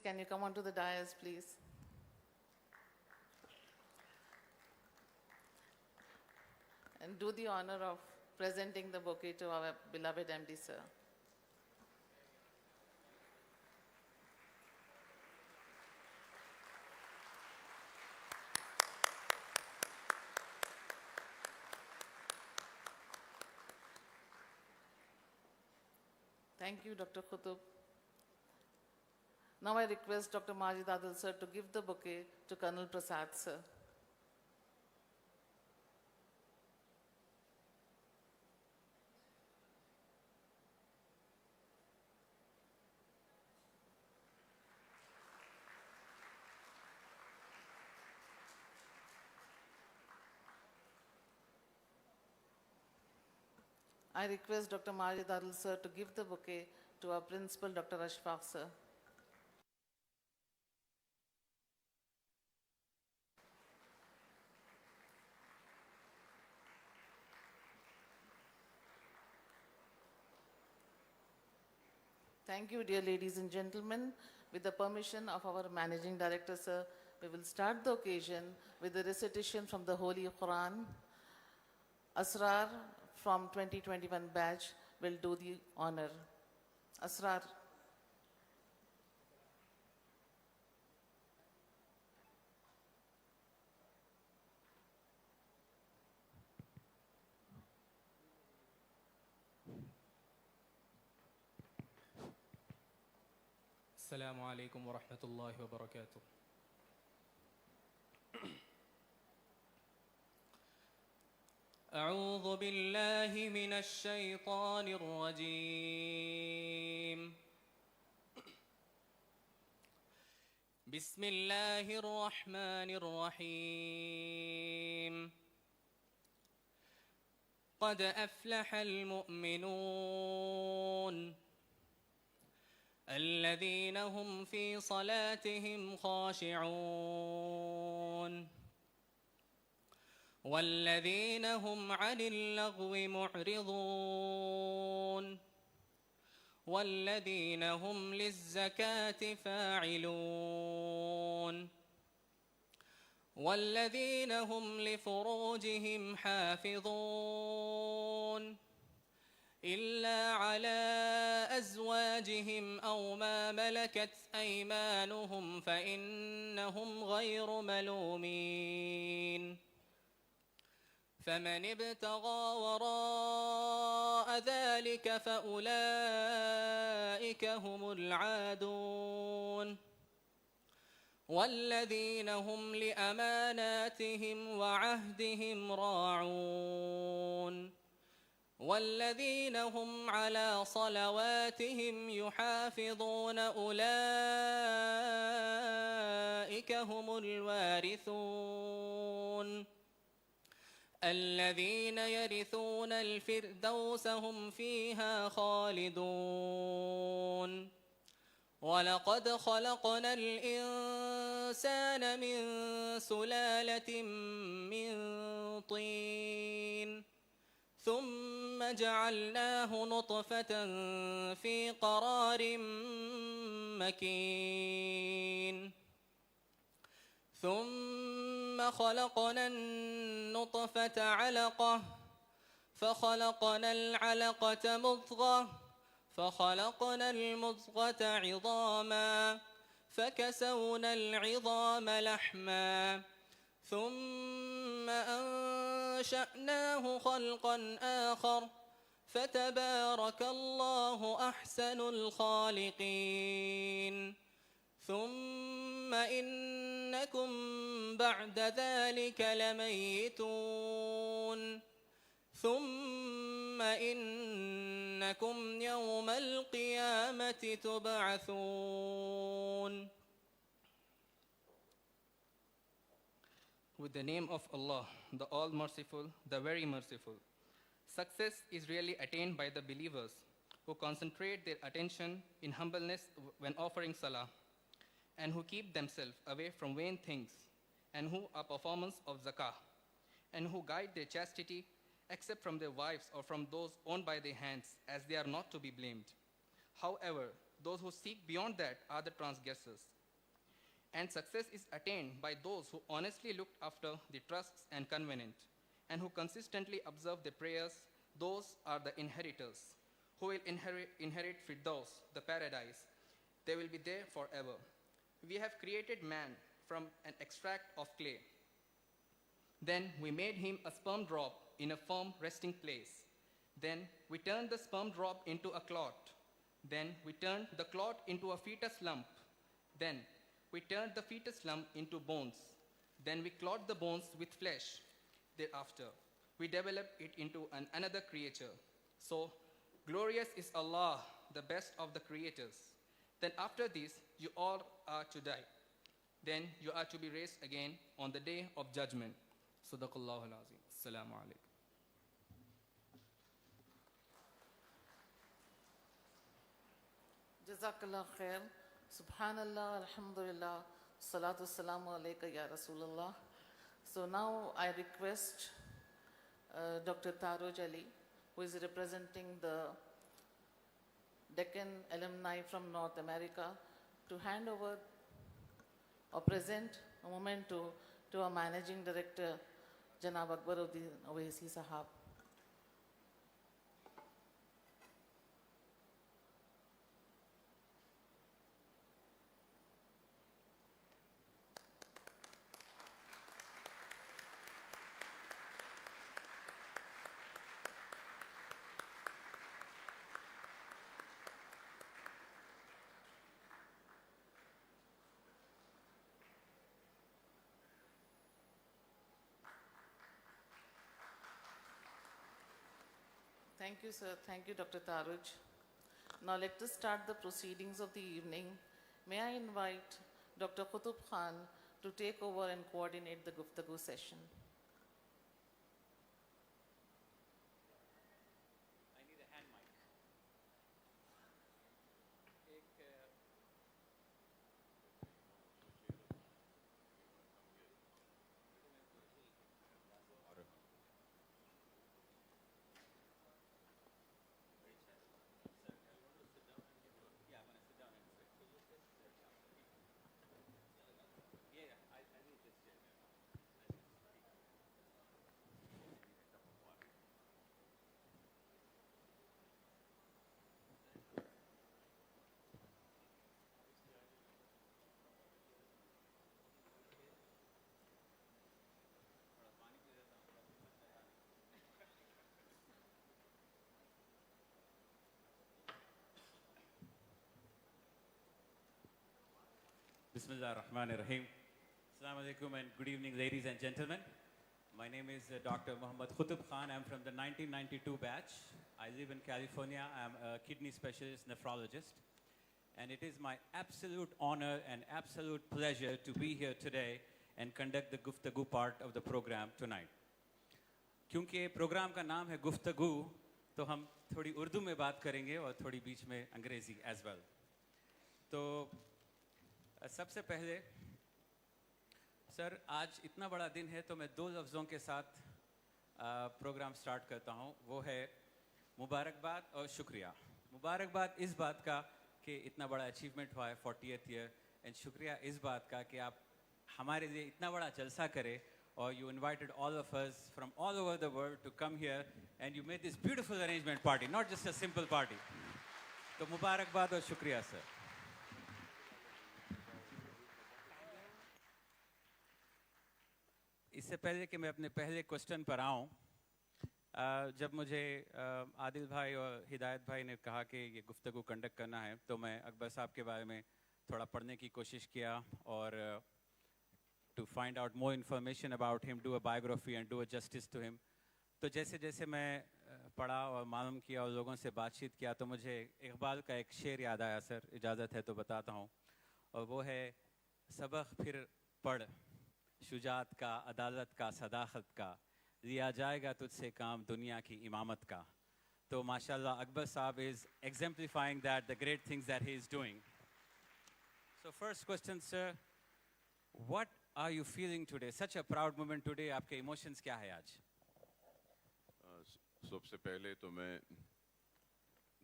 can you come onto the dais, please? And do the honor of presenting the bouquet to our beloved MD, sir. Thank you, Dr. Qutub. Now I request Dr. Majid Adil, sir, to give the bouquet to Colonel Prasad, sir. I request Dr. Majid Adil, sir, to give the bouquet to our principal, Dr. Ashfaq, sir. Thank you, dear ladies and gentlemen. With the permission of our Managing Director, sir, we will start the occasion with the recitation from the Holy Quran. Asrar from 2021 batch will do the honor. Asrar. السلام عليكم ورحمة الله وبركاته. أعوذ بالله من الشيطان الرجيم. بسم الله الرحمن الرحيم. قد أفلح المؤمنون الذين هم في صلاتهم خاشعون والذين هم عن اللغو معرضون والذين هم للزكاة فاعلون والذين هم لفروجهم حافظون إلا على أزواجهم أو ما ملكت أيمانهم فإنهم غير ملومين. فمن ابتغى وراء ذلك فأولئك هم العادون والذين هم لأماناتهم وعهدهم راعون والذين هم على صلواتهم يحافظون أولئك هم الوارثون الذين يرثون الفردوس هم فيها خالدون. ولقد خلقنا الإنسان من سلالة من طين ثم جعلناه نطفة في قرار مكين ثم خلقنا النطفة علقة فخلقنا العلقة مضغة فخلقنا المضغة عظاما فكسونا العظام لحما ثم أنشأناه خلقا آخر فتبارك الله أحسن الخالقين. ثم إنكم بعد ذلك لميتون ثم إنكم يوم القيامة تبعثون. With the name of Allah, the All-Merciful, the Very Merciful. Success is really attained by the believers who concentrate their attention in humbleness when offering salah, and who keep themselves away from vain things, and who are performance of zakah, and who guide their chastity except from their wives or from those owned by their hands, as they are not to be blamed. However, those who seek beyond that are the transgressors. And success is attained by those who honestly look after the trusts and covenant, and who consistently observe the prayers. Those are the inheritors, who will inherit Firdaus, the paradise. They will be there forever. We have created man from an extract of clay. Then we made him a sperm drop in a firm resting place. Then we turned the sperm drop into a clot. Then we turned the clot into a fetus lump. Then we turned the fetus lump into bones. Then we clot the bones with flesh. Thereafter, we develop it into another creature. So, glorious is Allah, the best of the creators. Then after this, you all are to die. Then you are to be raised again on the day of judgment. Sadaqallahu al-Azim. Assalamu alaikum. Jazakallah khair. Subhanallah, alhamdulillah, salatu salamu alayka ya Rasulullah. So now I request Dr. Taroj Ali, who is representing the Deccan alumni from North America, to hand over or present a memento to our Managing Director, Janab Akbaruddin Owaisi Sahab. Thank you, sir. Thank you, Dr. Taruj. Now let us start the proceedings of the evening. May I invite Dr. Qutub Khan to take over and coordinate the Guftagu session. I need a hand mic. Bismillah ar-Rahman ar-Rahim. Assalamu alaikum and good evening, ladies and gentlemen. My name is Dr. Muhammad Qutub Khan. I'm from the 1992 batch. I live in California. I'm a kidney specialist nephrologist. And it is my absolute honor and absolute pleasure to be here today and conduct the Guftagu part of the program tonight. क्योंकि programme का नाम है गुफ्तगू, तो हम थोड़ी उर्दू में बात करेंगे और थोड़ी बीच में अंग्रेजी as well. तो सबसे पहले सर, आज इतना बड़ा दिन है तो मैं दो लफ्ज़ों के साथ प्रोग्राम स्टार्ट करता हूँ. वो है मुबारकबाद और शुक्रिया. मुबारकबाद इस बात का कि इतना बड़ा अचीवमेंट हुआ है 40th ईयर, एंड शुक्रिया इस बात का कि आप हमारे लिए इतना बड़ा जलसा करें और you invited all of us from all over the world to come here and you made this beautiful arrangement party, not just a simple party. तो मुबारकबाद और शुक्रिया सर. इससे पहले कि मैं अपने पहले क्वेश्चन पर आऊँ, जब मुझे आदिल भाई और हिदायत भाई ने कहा कि ये गुफ्तगू कंडक्ट करना है, तो मैं अकबर साहब के बारे में थोड़ा पढ़ने की कोशिश किया और to find out more information about him, do a biography and do a justice to him. तो जैसे जैसे मैं पढ़ा और मालूम किया और लोगों से बातचीत किया, तो मुझे इकबाल का एक शेर याद आया सर, इजाज़त है तो बताता हूँ. और वो है, सबक फिर पढ़ शुजात का, अदालत का, सदाकत का, लिया जाएगा तुझसे काम दुनिया की इमामत का. तो माशाल्लाह अकबर साहब is exemplifying that, the great things that he is doing. So first question sir, what are you feeling today? Such a proud moment today. आपके emotions क्या है आज? सबसे पहले तो मैं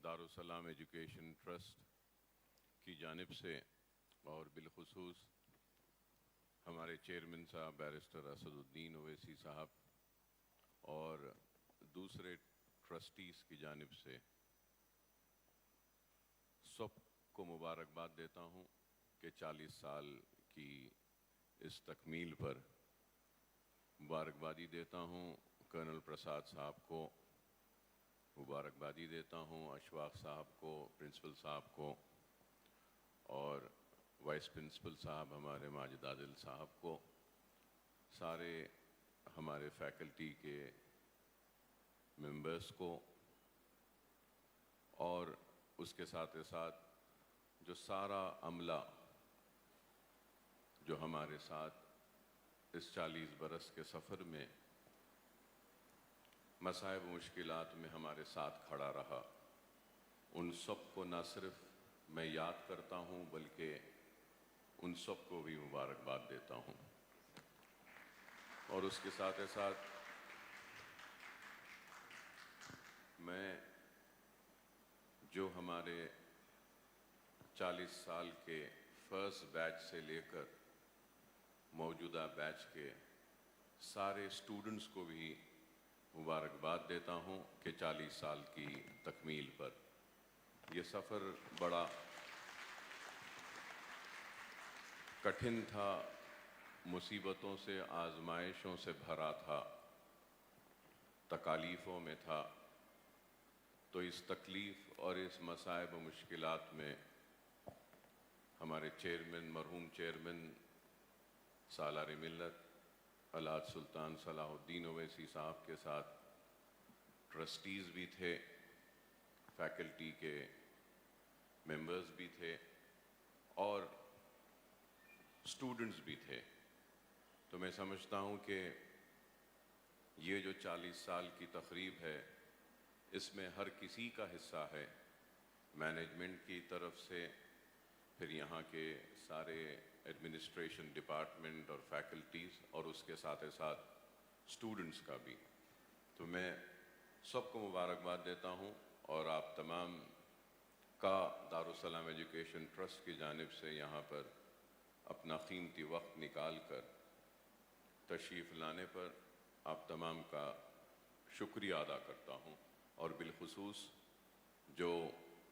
दारुसलाम एजुकेशन ट्रस्ट کی جانب سے اور بالخصوص ہمارے چیئرمین صاحب بیرسٹر اسد الدین اویسی صاحب اور دوسرے ٹرسٹیز کی جانب سے سب کو مبارکباد دیتا ہوں کہ 40 سال کی اس تکمیل پر مبارکبادی دیتا ہوں کرنل پرساد صاحب کو، مبارکبادی دیتا ہوں اشفاق صاحب کو، پرنسپل صاحب کو، اور وائس پرنسپل صاحب ہمارے ماجد عادل صاحب کو، سارے ہمارے فیکلٹی کے ممبرس کو، اور اس کے ساتھ ساتھ جو سارا عملہ جو ہمارے ساتھ اس 40 برس کے سفر میں مصائب و مشکلات میں ہمارے ساتھ کھڑا رہا، ان سب کو نہ صرف میں یاد کرتا ہوں بلکہ ان سب کو بھی مبارکباد دیتا ہوں۔ اور اس کے ساتھ ساتھ میں جو ہمارے 40 سال کے فرسٹ بیچ سے لے کر موجودہ بیچ کے سارے اسٹوڈنٹس کو بھی مبارکباد دیتا ہوں کہ 40 سال کی تکمیل پر۔ یہ سفر بڑا کٹھن تھا، مصیبتوں سے، آزمائشوں سے بھرا تھا، تکالیفوں میں تھا، تو اس تکلیف اور اس مصائب و مشکلات میں ہمارے چیئرمین، مرحوم چیئرمین سالار ملت الحاج سلطان صلاح الدین اویسی صاحب کے ساتھ ٹرسٹیز بھی تھے، فیکلٹی کے ممبرز بھی تھے اور اسٹوڈنٹس بھی تھے۔ تو میں سمجھتا ہوں کہ یہ جو 40 سال کی تقریب ہے اس میں ہر کسی کا حصہ ہے، مینجمنٹ کی طرف سے، پھر یہاں کے سارے ایڈمنسٹریشن ڈپارٹمنٹ اور فیکلٹیز، اور اس کے ساتھ ساتھ اسٹوڈنٹس کا بھی۔ تو میں سب کو مبارکباد دیتا ہوں اور آپ تمام کا دارالسلام ایجوکیشن ٹرسٹ کی جانب سے یہاں پر اپنا قیمتی وقت نکال کر تشریف لانے پر آپ تمام کا شکریہ ادا کرتا ہوں، اور بالخصوص جو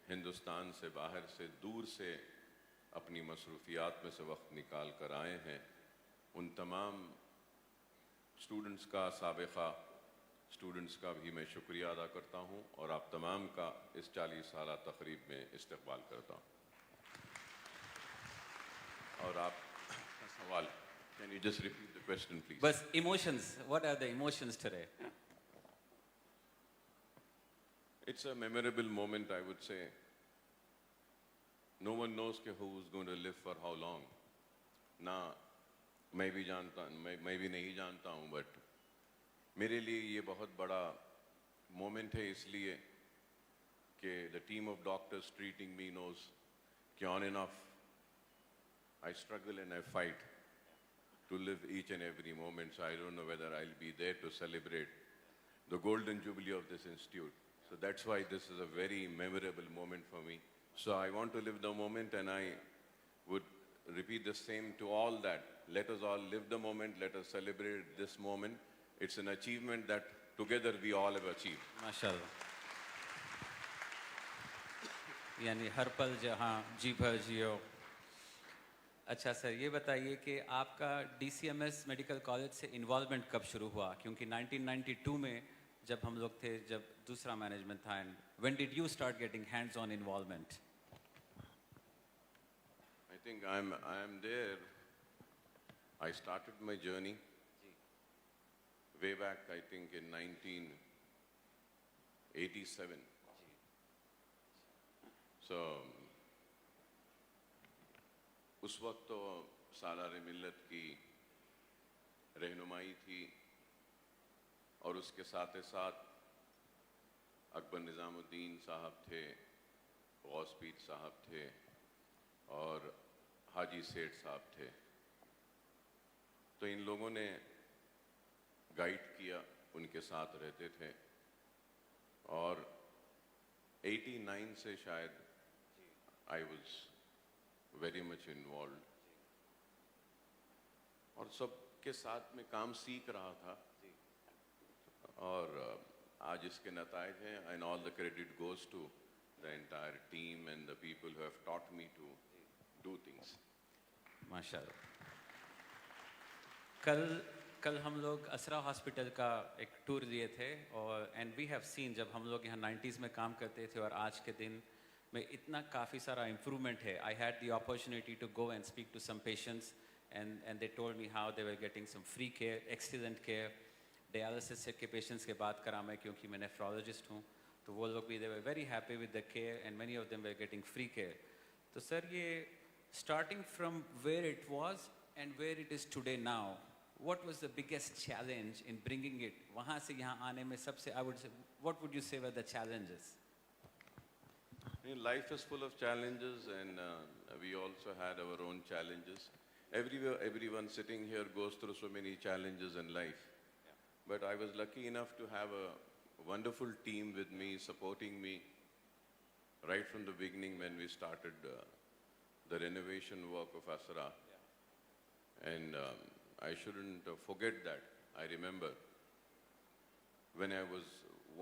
ہندوستان سے باہر سے دور سے اپنی مصروفیات میں سے وقت نکال کر آئے ہیں، ان تمام اسٹوڈنٹس کا، سابقہ اسٹوڈنٹس کا بھی میں شکریہ ادا کرتا ہوں اور آپ تمام کا اس 40 سالہ تقریب میں استقبال کرتا ہوں۔ اور آپ کا سوال، can you just repeat the question please? بس emotions, what are the emotions today? It's a memorable moment, I would say. No one knows who's going to live for how long. نہ میں بھی جانتا، میں بھی نہیں جانتا ہوں، بٹ میرے لیے یہ بہت بڑا مومنٹ ہے، اس لیے کہ the team of doctors treating me knows کہ on and off I struggle and I fight to live each and every moment, so I don't know whether I'll be there to celebrate the golden jubilee of this institute. So that's why this is a very memorable moment for me. So I want to live the moment, and I would repeat the same to all, that let us all live the moment, let us celebrate this moment. It's an achievement that together we all have achieved. ماشاءاللہ، یعنی ہر پل جہاں جی بھر جیو۔ اچھا سر، یہ بتائیے کہ آپ کا D C M S medical college سے انوالومنٹ کب شروع ہوا؟ کیونکہ 1992 میں جب ہم لوگ تھے، جب دوسرا مینجمنٹ تھا، and when did you start getting hands on involvement? I think I am there. I started my journey way back, I think in 1987. So اس وقت تو سالار ملت کی رہنمائی تھی، اور اس کے ساتھ ساتھ اکبر نظام الدین صاحب تھے، غوث پیر صاحب تھے، اور حاجی سیٹھ صاحب تھے۔ تو ان لوگوں نے گائیڈ کیا، ان کے ساتھ رہتے تھے، اور 89 سے شاید I was very much involved. اور سب کے ساتھ میں کام سیکھ رہا تھا اور آج اس کے نتائج ہیں and all the credit goes to the entire team and the people who have taught me to do things. ماشاء اللہ. کل ہم لوگ اسرا ہاسپٹل کا ایک ٹور لیے تھے اور اینڈ وی ہیو سین جب ہم لوگ یہاں 90s میں کام کرتے تھے اور آج کے دن میں اتنا کافی سارا امپرومنٹ ہے. I had the opportunity to go and speak to some patients and they told me how they were getting some free care, excellent care. Dialysis کے پیشنٹس کے بات کرا میں کیونکہ میں نیفرولوجسٹ ہوں تو وہ لوگ بھی they were very happy with the care and many of them were getting free care. تو سر یہ starting from where it was and where it is today now, what was the biggest challenge in bringing it وہاں سے یہاں آنے میں سب سے I would say what would you say were the challenges? Life is full of challenges and we also had our own challenges. Everyone sitting here goes through so many challenges in life. Yeah. But I was lucky enough to have a wonderful team with me, supporting me right from the beginning when we started the renovation work of Asra. Yeah. And I shouldn't forget that. I remember when I was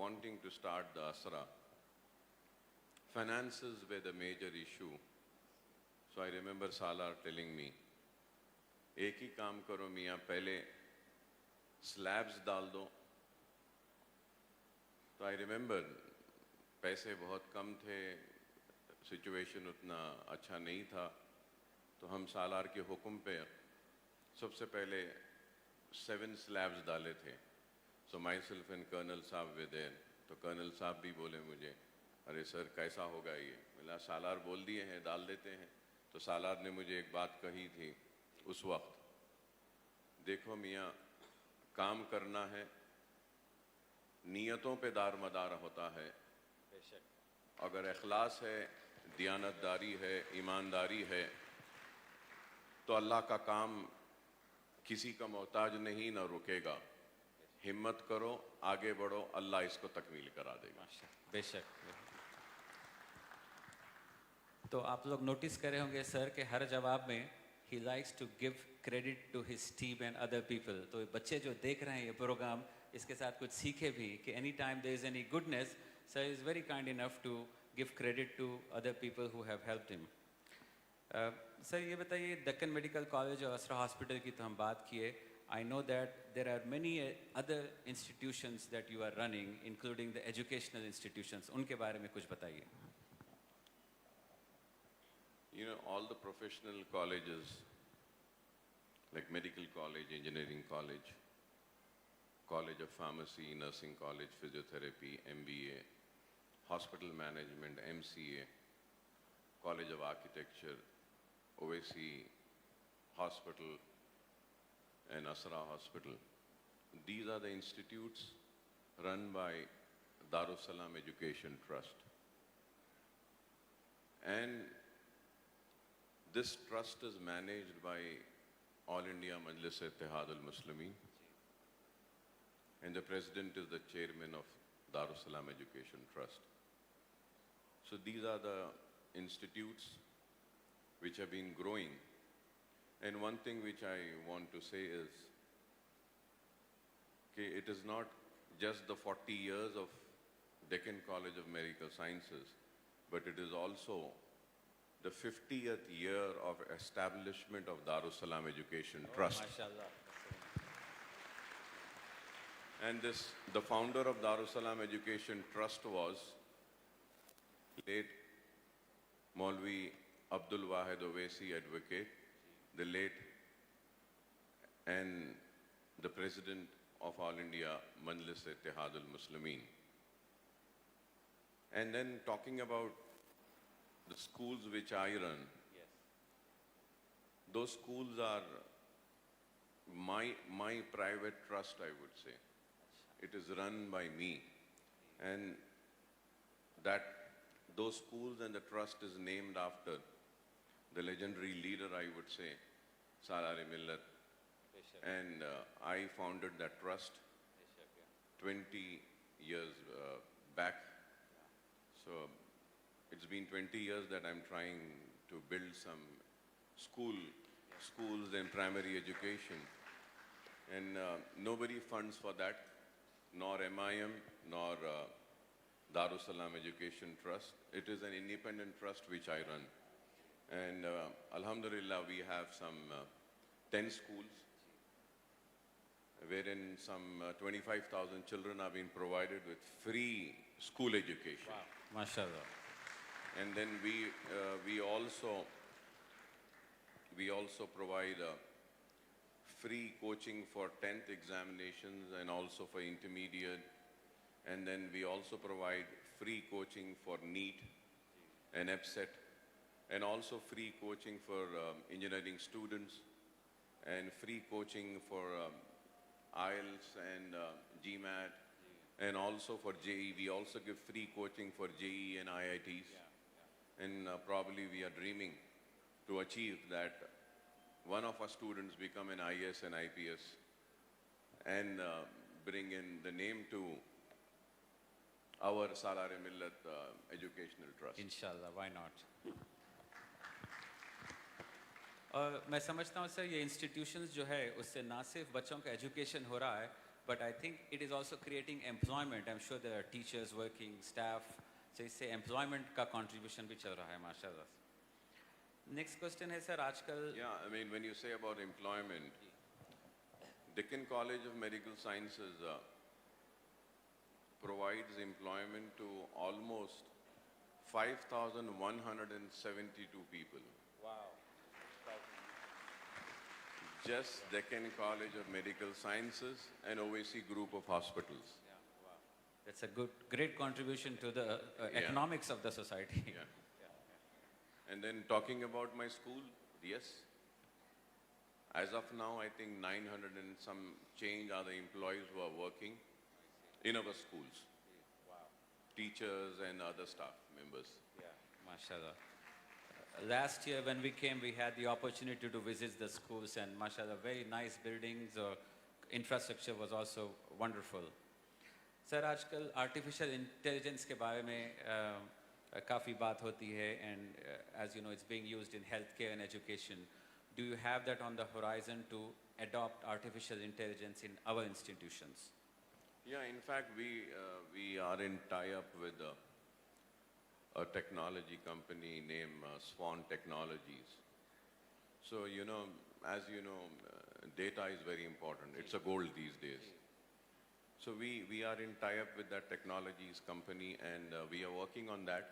wanting to start the Asra, finances were the major issue. So I remember Salar telling me, ایک ہی کام کرو میاں, پہلے slabs ڈال دو. تو I remember پیسے بہت کم تھے, situation اتنا اچھا نہیں تھا, تو ہم سالار کے حکم پہ سب سے پہلے 7 سلیبز ڈالے تھے. سو مائی سیلف اینڈ کرنل صاحب وے دیر. تو کرنل صاحب بھی بولے مجھے, ارے سر کیسا ہوگا یہ؟ ملا سالار بول دیے ہیں ڈال دیتے ہیں. تو سالار نے مجھے ایک بات کہی تھی اس وقت, دیکھو میاں کام کرنا ہے, نیتوں پہ دار مدار ہوتا ہے. اگر اخلاص ہے, دیانت داری ہے, ایمانداری ہے, تو اللہ کا کام کسی کا محتاج نہیں, نہ رکے گا. ہمت کرو, آگے بڑھو, اللہ اس کو تکمیل کرا دے گا. بے شک. تو آپ لوگ نوٹس کرے ہوں گے سر کہ ہر جواب میں he likes to give credit to his team and other people. تو بچے جو دیکھ رہے ہیں یہ پروگرام, اس کے ساتھ کچھ سیکھے بھی کہ any time there is any goodness, sir is very kind enough to give credit to other people who have helped him. سر یہ بتائیے, دکن میڈیکل کالج اور اسرا ہاسپٹل کی تو ہم بات کیے. I know that there are many other institutions that you are running, including the educational institutions. ان کے بارے میں کچھ بتائیے. You know, all the professional colleges, like medical college, engineering college, college of pharmacy, nursing college, physiotherapy, MBA, hospital management, MCA, college of architecture, OAC hospital, and Asra hospital. These are the institutes run by Darussalam Education Trust. And this trust is managed by All India Majlis Ittihad al-Muslimin, and the president is the chairman of Darussalam Education Trust. So these are the institutes which have been growing. And one thing which I want to say is that it is not just the 40 years of Deccan College of Medical Sciences, but it is also the 50th year of establishment of Darussalam Education Trust. MashaAllah. And the founder of Darussalam Education Trust was late Maulvi Abdul Wahid Owaisi, advocate, the late, and the president of All India Majlis Ittihad al-Muslimin. And then talking about the schools which I run, Yes. those schools are my private trust, I would say. It is run by me. And that those schools and the trust is named after the legendary leader, I would say, Salar-e-Millat. And I founded that trust 20 years back. So it's been 20 years that I'm trying to build some schools and primary education. And nobody funds for that, nor MIM, nor Darussalam Education Trust. It is an independent trust which I run. And Alhamdulillah, we have some 10 schools, wherein some 25,000 children are being provided with free school education. Wow. MashaAllah. And then we also provide free coaching for 10th examinations and also for intermediate. And then we also provide free coaching for NEET and EPSET, and also free coaching for engineering students, and free coaching for IELTS and GMAT, and also for JEE. We also give free coaching for JEE and IITs. And probably we are dreaming to achieve that one of our students become an IAS and IPS and bring in the name to our Salar-e-Millat Educational Trust. Inshallah, why not? اور میں سمجھتا ہوں سر یہ institutions جو ہے اس سے نہ صرف بچوں کا ایجوکیشن ہو رہا ہے but I think it is also creating employment. I am sure there are teachers working staff, تو اس سے امپلائمنٹ کا کنٹریبیوشن بھی چل رہا ہے ماشاء اللہ. نیکسٹ کوشچن ہے سر آج کل Yeah, I mean, when you say about employment, Deccan College of Medical Sciences provides employment to almost 5,172 people. Wow. Just Deccan College of Medical Sciences and OAC group of hospitals. That's a great contribution to the economics of the society. Yeah. And then talking about my school, yes. As of now, I think 900 and some change are the employees who are working in our schools. Wow. Teachers and other staff members. Yeah, mashallah. Last year when we came, we had the opportunity to visit the schools and mashallah, very nice buildings. Infrastructure was also wonderful. Sir, آج کل artificial intelligence کے بارے میں کافی بات ہوتی ہے and as you know, it's being used in healthcare and education. Do you have that on the horizon to adopt artificial intelligence in our institutions? Yeah, in fact, we are in tie-up with a technology company named Swan Technologies. So, as you know, data is very important. It's a gold these days. So we are in tie-up with that technologies company, and we are working on that.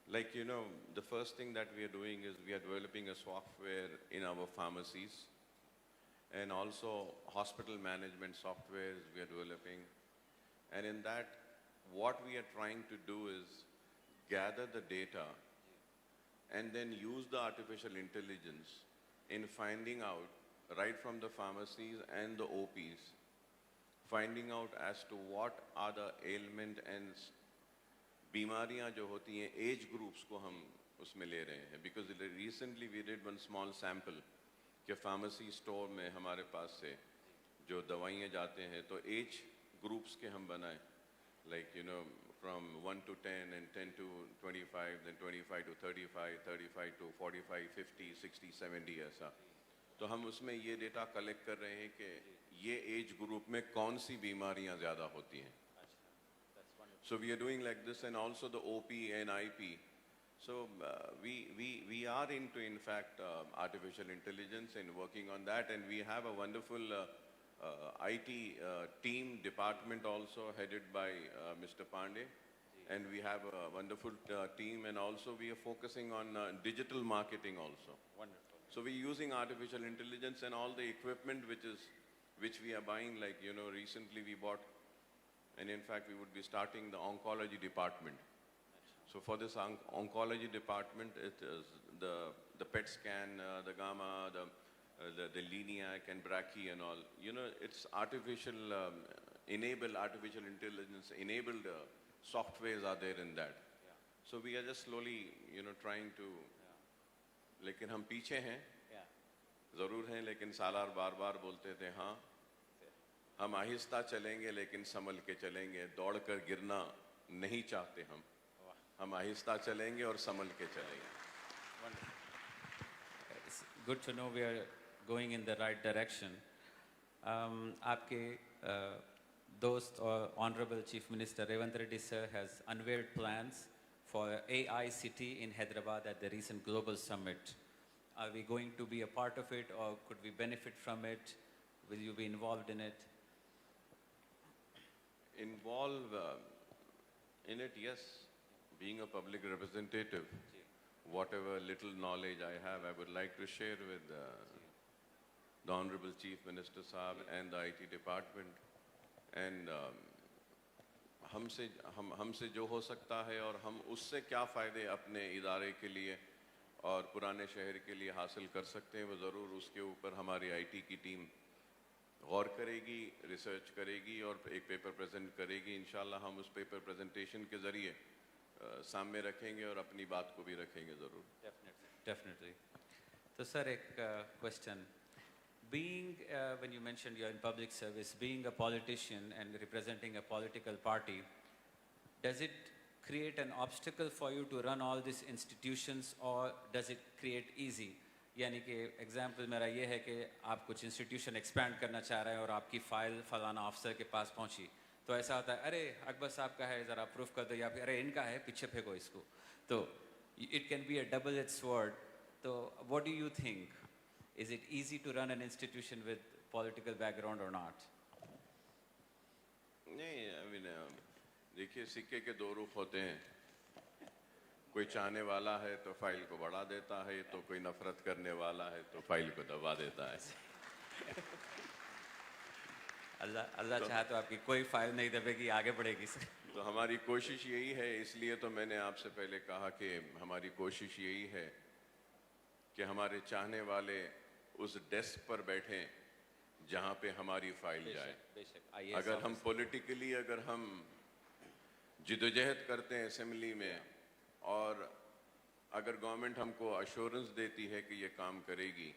Like, the first thing that we are doing is we are developing a software in our pharmacies, and also hospital management softwares we are developing. And in that, what we are trying to do is gather the data and then use the artificial intelligence in finding out, right from the pharmacies and the OPs, finding out as to what are the ailment and بیماریاں جو ہوتی ہیں age groups کو ہم اس میں لے رہے ہیں. Because recently we did one small sample کہ فارمیسی اسٹور میں ہمارے پاس سے جو دوائیاں جاتے ہیں تو ایج گروپس کے ہم بنائیں, like from 1 to 10 and 10 to 25, then 25 to 35, 35 to 45, 50, 60, 70 ایسا. تو ہم اس میں یہ ڈیٹا کلیکٹ کر رہے ہیں کہ یہ ایج گروپ میں کون سی بیماریاں زیادہ ہوتی ہیں. So we are doing like this, and also the OP and IP. So we are into, in fact, artificial intelligence and working on that, and we have a wonderful IT team department also headed by Mr. Pandey, and we have a wonderful team, and also we are focusing on digital marketing also. Wonderful. So we're using artificial intelligence and all the equipment which we are buying, like, recently we bought. And in fact, we would be starting the oncology department. So for this oncology department, it is the PET scan, the gamma, the Liniac and Brachy and all. It's artificial intelligence enabled softwares are there in that. Yeah. So we are just slowly, trying to. لیکن ہم پیچھے ہیں, ضرور ہیں, لیکن سالار بار بار بولتے تھے ہاں ہم آہستہ چلیں گے لیکن سنبھل کے چلیں گے, دوڑ کر گرنا نہیں چاہتے ہم آہستہ چلیں گے اور سنبھل کے چلیں گے. good to know we are going in the right direction. आपके दोस्त और Honorable Chief Minister Revant Reddy sir has unveiled plans for AI City in Hyderabad at the recent Global Summit. Are we going to be a part of it, or could we benefit from it? Will you be involved in it? Involve in it, yes. Being a public representative, whatever little knowledge I have, I would like to share with the Honorable Chief Minister Saab and the IT department. And हमसे जो हो सकता है और हम उससे क्या फ़ायदे अपने इदारे के लिए और पुराने शहर के लिए हासिल कर सकते हैं, वो ज़रूर उसके ऊपर हमारी IT की टीम गौर करेगी, रिसर्च करेगी और एक पेपर प्रेजेंट करेगी. इंशाल्लाह हम उस पेपर प्रेजेंटेशन के ज़रिए सामने रखेंगे और अपनी बात को भी रखेंगे ज़रूर. Definitely. So sir, एक question. Being, when you mentioned you're in public service, being a politician and representing a political party, does it create an obstacle for you to run all these institutions, or does it create easy? यानी कि example मेरा ये है कि आप कुछ institution expand करना चाह रहे हैं और आपकी फ़ाइल फलाना ऑफिसर के पास पहुंची, तो ऐसा होता है, अरे अकबर साहब का है, ज़रा प्रूफ कर दो, या फिर अरे इनका है, पीछे फेंको इसको. तो it can be a double-edged sword. So what do you think? Is it easy to run an institution with political background or not? नहीं, I mean, देखिए सिक्के के दो रुख होते हैं. कोई चाहने वाला है तो फाइल को बढ़ा देता है, तो कोई नफरत करने वाला है तो फाइल को दबा देता है. अल्लाह चाहे तो आपकी कोई फाइल नहीं दबेगी, आगे बढ़ेगी सर. तो हमारी कोशिश यही है, इसलिए तो मैंने आपसे पहले कहा कि हमारी कोशिश यही है कि हमारे चाहने वाले उस डेस्क पर बैठें जहाँ पे हमारी फाइल जाए. अगर हम पॉलिटिकली अगर हम जिदोजहद करते हैं असेंबली में और अगर गवर्नमेंट हमको अश्योरेंस देती है कि ये काम करेगी,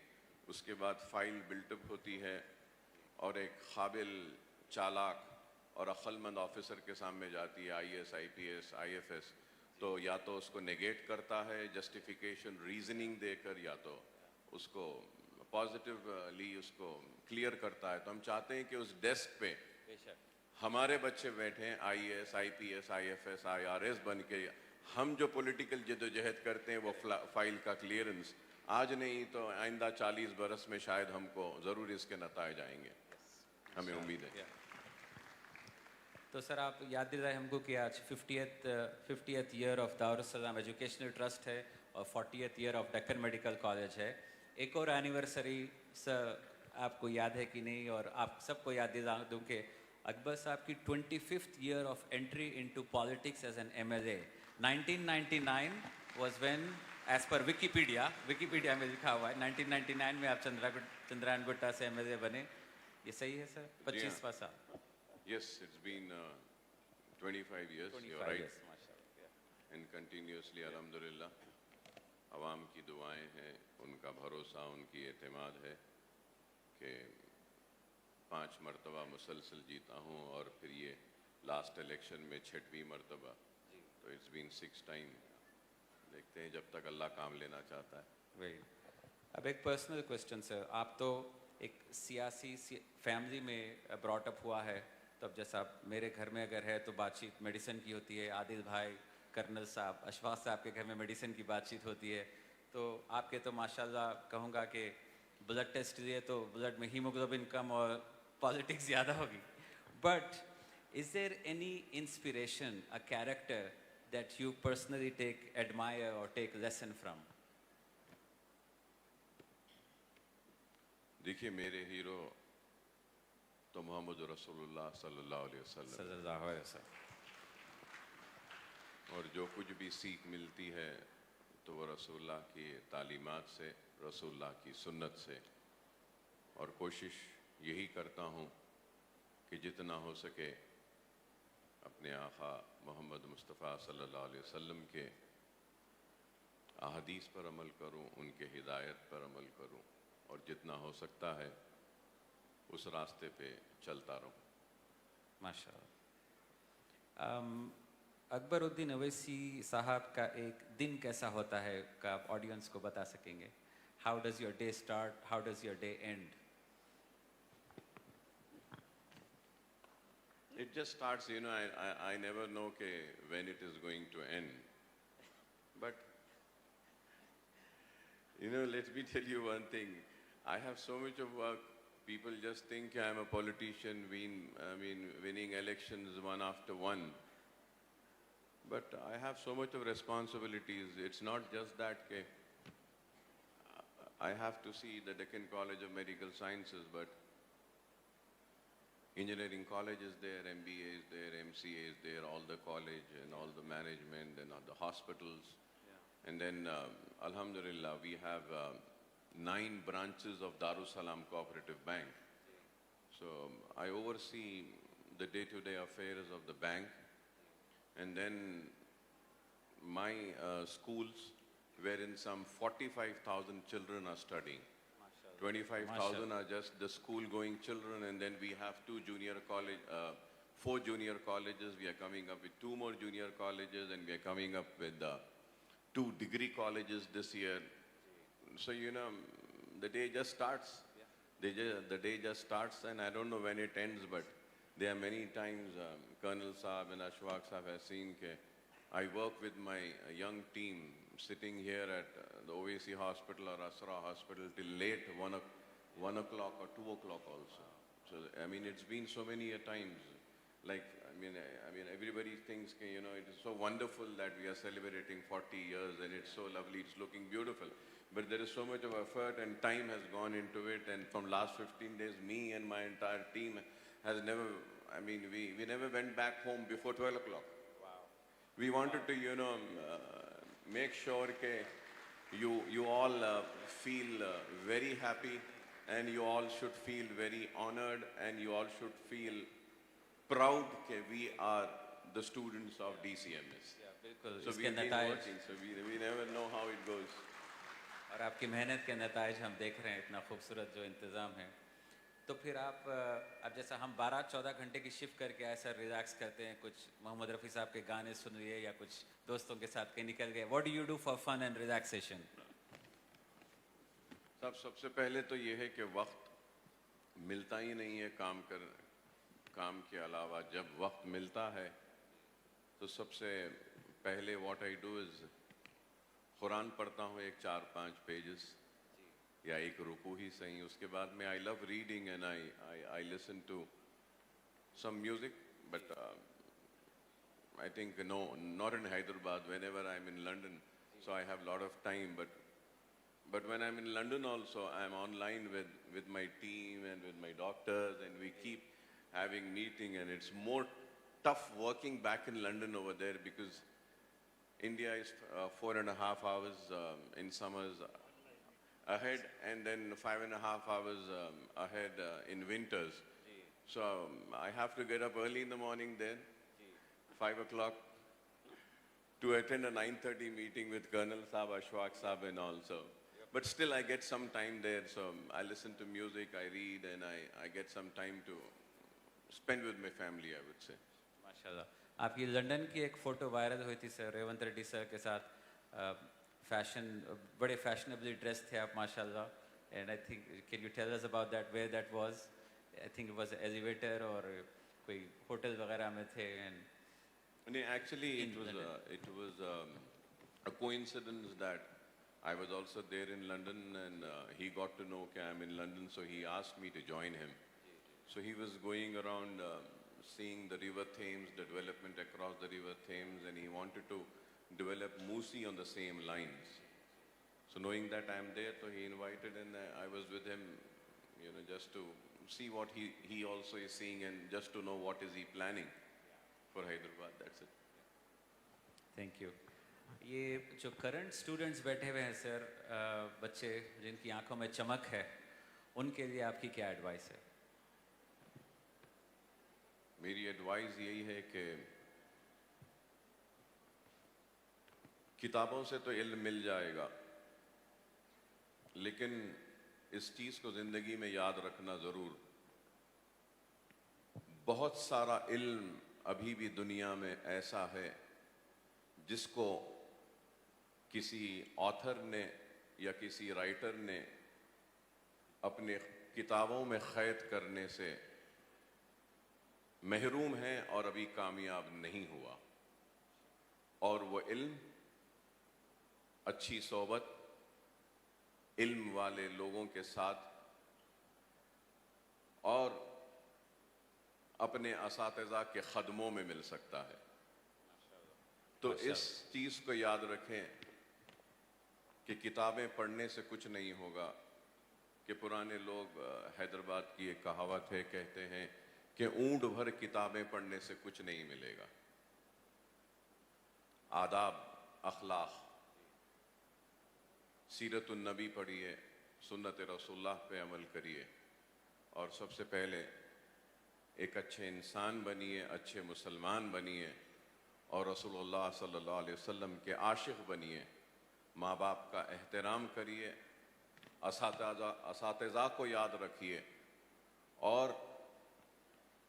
उसके बाद फाइल बिल्टअप होती है और एक काबिल, चालाक और अक्लमंद ऑफिसर के सामने जाती है, IAS, IPS, IFS, तो या तो उसको नेगेट करता है जस्टिफिकेशन रीजनिंग देकर, या तो उसको पॉजिटिवली उसको क्लियर करता है. तो हम चाहते हैं कि उस डेस्क पे हमारे बच्चे बैठें, IAS, IPS, IFS, IRS बन के. हम जो पॉलिटिकल जदोजहद करते हैं वो फाइल का क्लियरेंस आज नहीं तो आइंदा 40 बरस में शायद हमको ज़रूर इसके नतायज आएंगे, हमें उम्मीद है. तो सर आप याद दिलाए हमको कि आज 50th year of Darussalam educational trust है और 40th year of Deccan medical college है. एक और एनिवर्सरी सर आपको याद है कि नहीं, और आप सबको याद दिला दूँ कि अकबर साहब की 25th year of entry into politics as an MLA. 1999 was when, as per Wikipedia में लिखा हुआ है, 1999 में आप चंद्रायन गुट्टा से MLA बने. ये सही है सर? 25वां साल. Yes, it's been 25 years. 25 You're right. years, माशाल्लाह. And continuously, alhamdulillah, आवाम की दुआएं हैं, उनका भरोसा, उनकी एतमाद है कि 5 मरतबा मुसलसल जीता हूँ और फिर ये लास्ट इलेक्शन में 6वीं मरतबा. तो इट्स बीन 6 टाइम. देखते हैं जब तक अल्लाह काम लेना चाहता है. वही. अब एक पर्सनल क्वेश्चन सर, आप तो एक सियासी फैमिली में ब्रॉट अप हुआ है, तो अब जैसा मेरे घर में अगर है तो बातचीत मेडिसिन की होती है, आदिल भाई, कर्नल साहब, अशफाक साहब के घर में मेडिसिन की बातचीत होती है. तो आपके तो माशाल्लाह कहूँगा कि ब्लड टेस्ट लिए तो ब्लड में हीमोग्लोबिन कम और पॉलिटिक्स ज़्यादा होगी. But is there any inspiration, a character that you personally admire or take lesson from? देखिए मेरे हीरो तो मोहम्मद रसूलुल्लाह सल्लल्लाहु अलैहि वसल्लम, और जो कुछ भी सीख मिलती है तो वो रसूलुल्लाह की तालीमात से, रसूलुल्लाह की सुन्नत से. और कोशिश यही करता हूँ कि जितना हो सके अपने आका मोहम्मद मुस्तफ़ा सल्लल्लाहु अलैहि वसल्लम के अहादीस पर अमल करूं, उनके हिदायत पर अमल करूं, और जितना हो सकता है उस रास्ते पे चलता रहूं. माशाअल्लाह. अकबरुद्दीन अवैसी साहब का एक दिन कैसा होता है का आप ऑडियंस को बता सकेंगे? how does your day start? How does your day end? It just starts, you know, I never know when it is going to end. But, you know, let me tell you one thing. I have so much of work. People just think I'm a politician, winning elections one after one. But I have so much of responsibilities. It's not just that I have to see the Deccan College of Medical Sciences, but engineering college is there, MBA is there, MCA is there, all the college and all the management and all the hospitals. Yeah. And then, Alhamdulillah, we have 9 branches of Darussalam Cooperative Bank. So I oversee the day-to-day affairs of the bank. And then my schools, wherein some 45,000 children are studying. 25,000 are just the school-going children, and then we have 4 junior colleges. We are coming up with 2 more junior colleges, and we are coming up with 2 degree colleges this year. So, you know, the day just starts. The day just starts, and I don't know when it ends, but there are many times Colonel Saab and Ashwaq Saab have seen I work with my young team sitting here at the OAC hospital or Asra hospital till late, 1 o'clock or 2 o'clock also. So, I mean, it's been so many times. Like, I mean, everybody thinks, you know, it is so wonderful that we are celebrating 40 years and it's so lovely, it's looking beautiful. But there is so much of effort and time has gone into it, and from last 15 days, me and my entire team has never, I mean, we never went back home before 12 o'clock. We wanted to, you know, make sure that you all feel very happy, and you all should feel very honored, and you all should feel proud that we are the students of DCMS. So we've been working, so we never know how it goes. اور آپ کی محنت کے نتائج ہم دیکھ رہے ہیں, اتنا خوبصورت جو انتظام ہے. تو پھر آپ اب جیسا ہم 12-14 گھنٹے کی شفٹ کر کے ایسا ریلیکس کرتے ہیں, کچھ محمد رفیع صاحب کے گانے سن لیے یا کچھ دوستوں کے ساتھ کہیں نکل گئے. What do you do for fun and relaxation? سب سے پہلے تو یہ ہے کہ وقت ملتا ہی نہیں ہے کام کے علاوہ. جب وقت ملتا ہے تو سب سے پہلے واٹ آئی ڈو از قرآن پڑھتا ہوں 4-5 پیجز یا ایک رکوع ہی صحیح. اس کے بعد میں I love reading and I listen to some music, but I think not in Hyderabad, whenever I'm in London, so I have a lot of time, but when I'm in London also, I'm online with my team and with my doctors, and we keep having meeting, and it's more tough working back in London over there because India is 4.5 hours in summers ahead, and then 5.5 hours ahead in winters. So I have to get up early in the morning then, 5 o'clock, to attend a 9:30 meeting with Colonel Saab, Ashwaq Saab and all. So, but still I get some time there, so I listen to music, I read, and I get some time to spend with my family, I would say. MashaAllah. آپ کی London کی ایک photo viral ہوئی تھی سر, ریونت ریڈی سر کے ساتھ. بڑے فیشنیبلی dress تھے آپ ماشاء اللہ. And I think can you tell us about that, where that was? I think it was elevator اور کوئی ہوٹل وغیرہ میں تھے. And actually it was a coincidence that I was also there in London, and he got to know that I'm in London, so he asked me to join him. So he was going around seeing the river Thames, the development across the river Thames, and he wanted to develop Musi on the same lines. So knowing that I'm there, so he invited, and I was with him, you know, just to see what he also is seeing, and just to know what is he planning for Hyderabad. That's it. Thank you. یہ جو current students بیٹھے ہوئے ہیں سر, بچے جن کی آنکھوں میں چمک ہے, ان کے لیے آپ کی کیا ایڈوائس ہے؟ میری ایڈوائز یہی ہے کہ کتابوں سے تو علم مل جائے گا, لیکن اس چیز کو زندگی میں یاد رکھنا ضرور. بہت سارا علم ابھی بھی دنیا میں ایسا ہے جس کو کسی آتھر نے یا کسی رائٹر نے اپنے کتابوں میں قید کرنے سے محروم ہے اور ابھی کامیاب نہیں ہوا، اور وہ علم، اچھی صحبت، علم والے لوگوں کے ساتھ اور اپنے اساتذہ کے خدموں میں مل سکتا ہے۔ تو اس چیز کو یاد رکھیں کہ کتابیں پڑھنے سے کچھ نہیں ہوگا، کہ پرانے لوگ حیدرآباد کی ایک کہاوت ہے، کہتے ہیں کہ اونٹ بھر کتابیں پڑھنے سے کچھ نہیں ملے گا۔ آداب، اخلاق، سیرت النبی پڑھیے، سنت رسول اللہ پہ عمل کریے، اور سب سے پہلے ایک اچھے انسان بنیے، اچھے مسلمان بنیے، اور رسول اللہ صلی اللہ علیہ وسلم کے عاشق بنیے۔ ماں باپ کا احترام کریے، اساتذہ کو یاد رکھیے، اور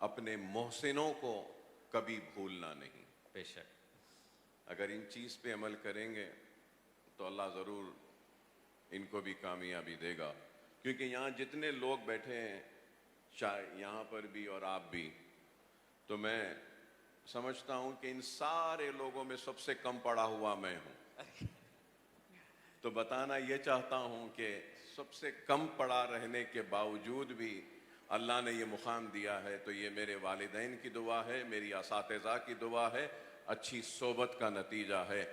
اپنے محسنوں کو کبھی بھولنا نہیں۔ بے شک۔ اگر ان چیز پہ عمل کریں گے تو اللہ ضرور ان کو بھی کامیابی دے گا، کیونکہ یہاں جتنے لوگ بیٹھے ہیں، یہاں پر بھی اور آپ بھی، تو میں سمجھتا ہوں کہ ان سارے لوگوں میں سب سے کم پڑھا ہوا میں ہوں۔ تو بتانا یہ چاہتا ہوں کہ سب سے کم پڑھا رہنے کے باوجود بھی اللہ نے یہ مقام دیا ہے، تو یہ میرے والدین کی دعا ہے، میری اساتذہ کی دعا ہے، اچھی صحبت کا نتیجہ ہے،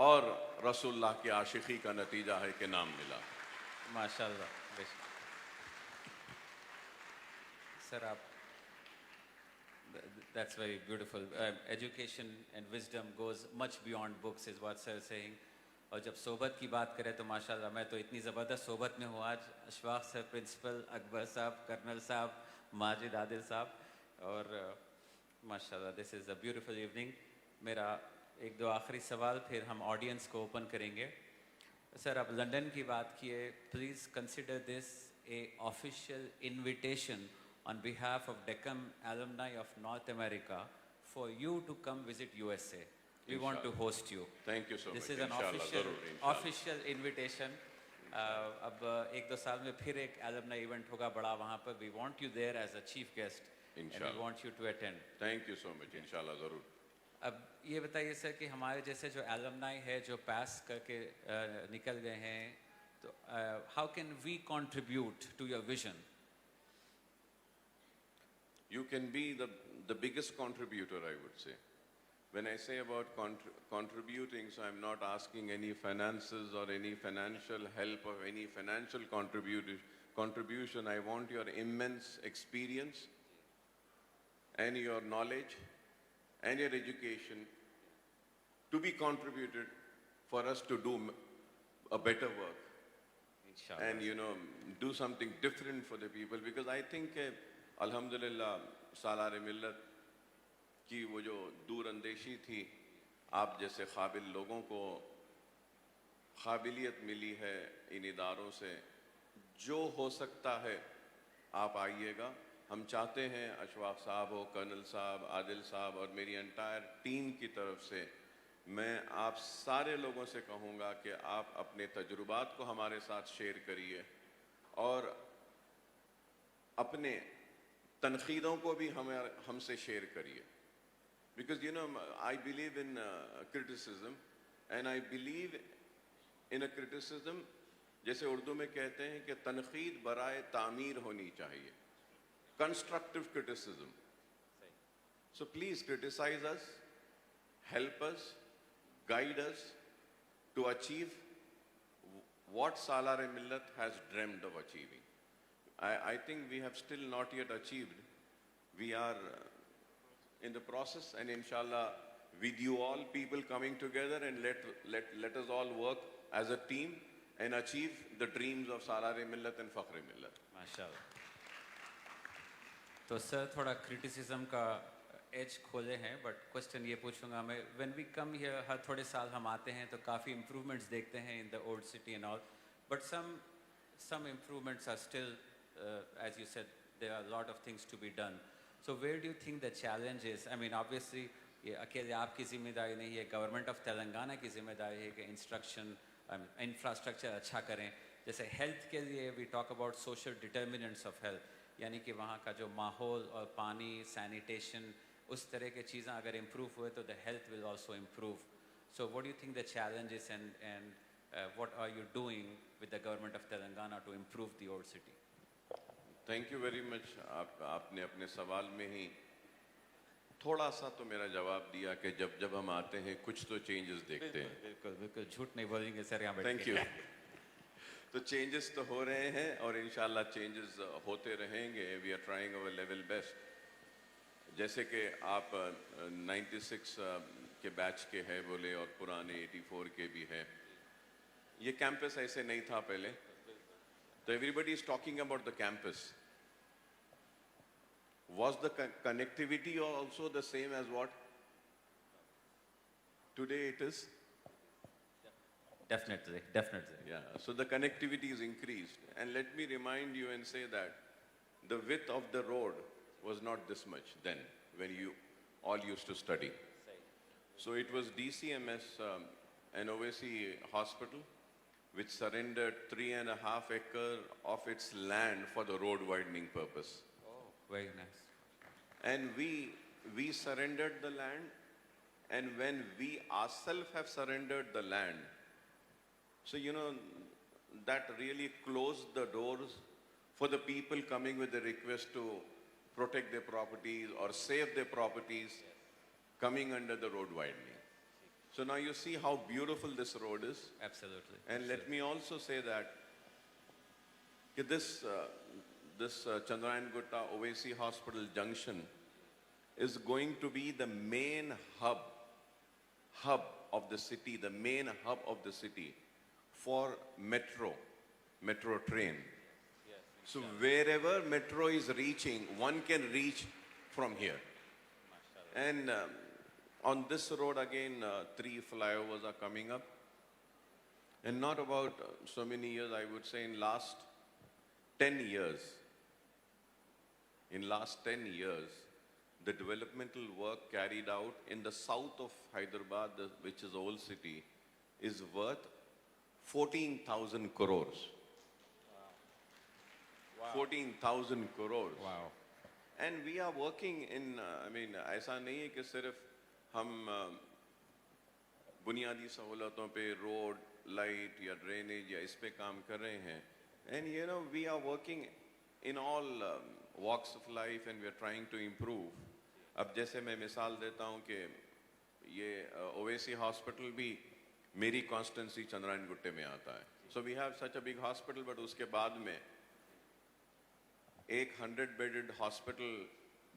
اور رسول اللہ کی عاشقی کا نتیجہ ہے کہ نام ملا۔ ماشاء اللہ۔ بے شک۔ سر آپ، that's very beautiful. Education and wisdom goes much beyond books is what sir is saying. اور جب صحبت کی بات کریں تو ماشاءاللہ میں تو اتنی زبردست صحبت میں ہوں آج، اشفاق سر، پرنسپل، اکبر صاحب، کرنل صاحب، ماجد عادل صاحب، اور ماشاءاللہ دس از اے بیوٹیفل ایوننگ۔ میرا ایک دو آخری سوال، پھر ہم آڈینس کو اوپن کریں گے۔ سر آپ لنڈن کی بات کیے، please consider this a official invitation on behalf of Deccan alumni of North America for you to come visit USA. We want to host you. Thank you so much. This is an Inshallah, official, ضرور، inshallah. official invitation. اب ایک دو سال میں پھر ایک alumni event ہوگا بڑا وہاں پر. We want you there as a chief guest. And we Inshallah. want you to attend. Thank you so much. Inshallah, ضرور۔ اب یہ بتائیے سر کہ ہمارے جیسے جو alumni ہے جو پاس کر کے نکل گئے ہیں، تو how can we contribute to your vision? You can be the biggest contributor, I would say. When I say about contributing, so I'm not asking any finances or any financial help or any financial contribution. I want your immense experience and your knowledge and your education to be contributed for us to do a better work. Inshallah. And do something different for the people, because I think الحمدللہ سالار ملت کی وہ جو دور اندیشی تھی، آپ جیسے قابل لوگوں کو قابلیت ملی ہے ان اداروں سے، جو ہو سکتا ہے آپ آئیے گا۔ ہم چاہتے ہیں اشفاق صاحب ہو، کرنل صاحب، عادل صاحب، اور میری انٹائر ٹیم کی طرف سے میں آپ سارے لوگوں سے کہوں گا کہ آپ اپنے تجربات کو ہمارے ساتھ شیئر کریے، اور اپنے تنقیدوں کو بھی ہم سے شیئر کریے، because I believe in criticism, and I believe in a criticism, جیسے اردو میں کہتے ہیں کہ تنقید برائے تعمیر ہونی چاہیے، constructive criticism. So please criticise us, help us, guide us to achieve what Salar-e-Millat has dreamed of achieving. I think we have still not yet achieved. We are in the process, and inshallah with you all people coming together, and let us all work as a team and achieve the dreams of Salar-e-Millat and Fakhr-e-Millat. ماشاءاللہ۔ تو سر تھوڑا criticism کا age کھولے ہیں، but question یہ پوچھوں گا میں، when we come here, ہر تھوڑے سال ہم آتے ہیں تو کافی امپرومنٹس دیکھتے ہیں in the old city and all, but some improvements are still, as you said, there are a lot of things to be done. So where do you think the challenge is? I mean, obviously یہ اکیلے آپ کی ذمہ داری نہیں ہے، government of Telangana کی ذمہ داری ہے کہ انسٹرکشن انفراسٹرکچر اچھا کریں. جیسے ہیلتھ کے لیے we talk about social determinants of health, یعنی کہ وہاں کا جو ماحول اور پانی, سینیٹیشن, اس طرح کی چیزیں اگر امپروو ہوئے تو the health will also improve. So what do you think the challenges and what are you doing with the government of Telangana to improve the old city? Thank you very much. آپ نے اپنے سوال میں ہی تھوڑا سا تو میرا جواب دیا کہ جب ہم آتے ہیں کچھ تو چینجز دیکھتے ہیں. بالکل بالکل جھوٹ نہیں بولیں گے سر یہاں بیٹھ تھینک کے. یو. تو چینجز تو ہو رہے ہیں اور انشاءاللہ چینجز ہوتے رہیں گے. We are trying our level best. جیسے کہ آپ 96 کے بیچ کے ہے بولے اور پرانے 84 کے بھی ہے. یہ کیمپس ایسے نہیں تھا پہلے. تو everybody is talking about the campus. Was the connectivity also the same as what today it is? Definitely. Yeah, so the connectivity is increased. And let me remind you and say that the width of the road was not this much then when you all used to study. So it was DCMS, an OAC hospital, which surrendered 3.5 acres of its land for the road widening purpose. Very nice. And we surrendered the land, and when we ourselves have surrendered the land, so that really closed the doors for the people coming with the request to protect their properties or save their properties coming under the road widening. So now you see how beautiful this road is. Absolutely. And let me also say that this Chandrayaan Gutta OAC Hospital Junction is going to be the main hub of the city, the main hub of the city for metro train. So wherever metro is reaching, one can reach from here. And on this road again, 3 flyovers are coming up. And not about so many years, I would say in last 10 years, the developmental work carried out in the south of Hyderabad, which is old city, is worth 14,000 crores. Wow. 14,000 crores. Wow. And we are working in, ایسا نہیں ہے کہ صرف ہم بنیادی سہولتوں پہ road, light یا ڈرینیج یا اس پہ کام کر رہے ہیں. And we are working in all walks of life and we are trying to improve. اب جیسے میں مثال دیتا ہوں کہ یہ اویسی ہاسپٹل بھی میری کانسٹنسی چندرائن گٹے میں آتا ہے. So we have such a big hospital, but اس کے بعد میں ایک 100 بیڈڈ ہاسپٹل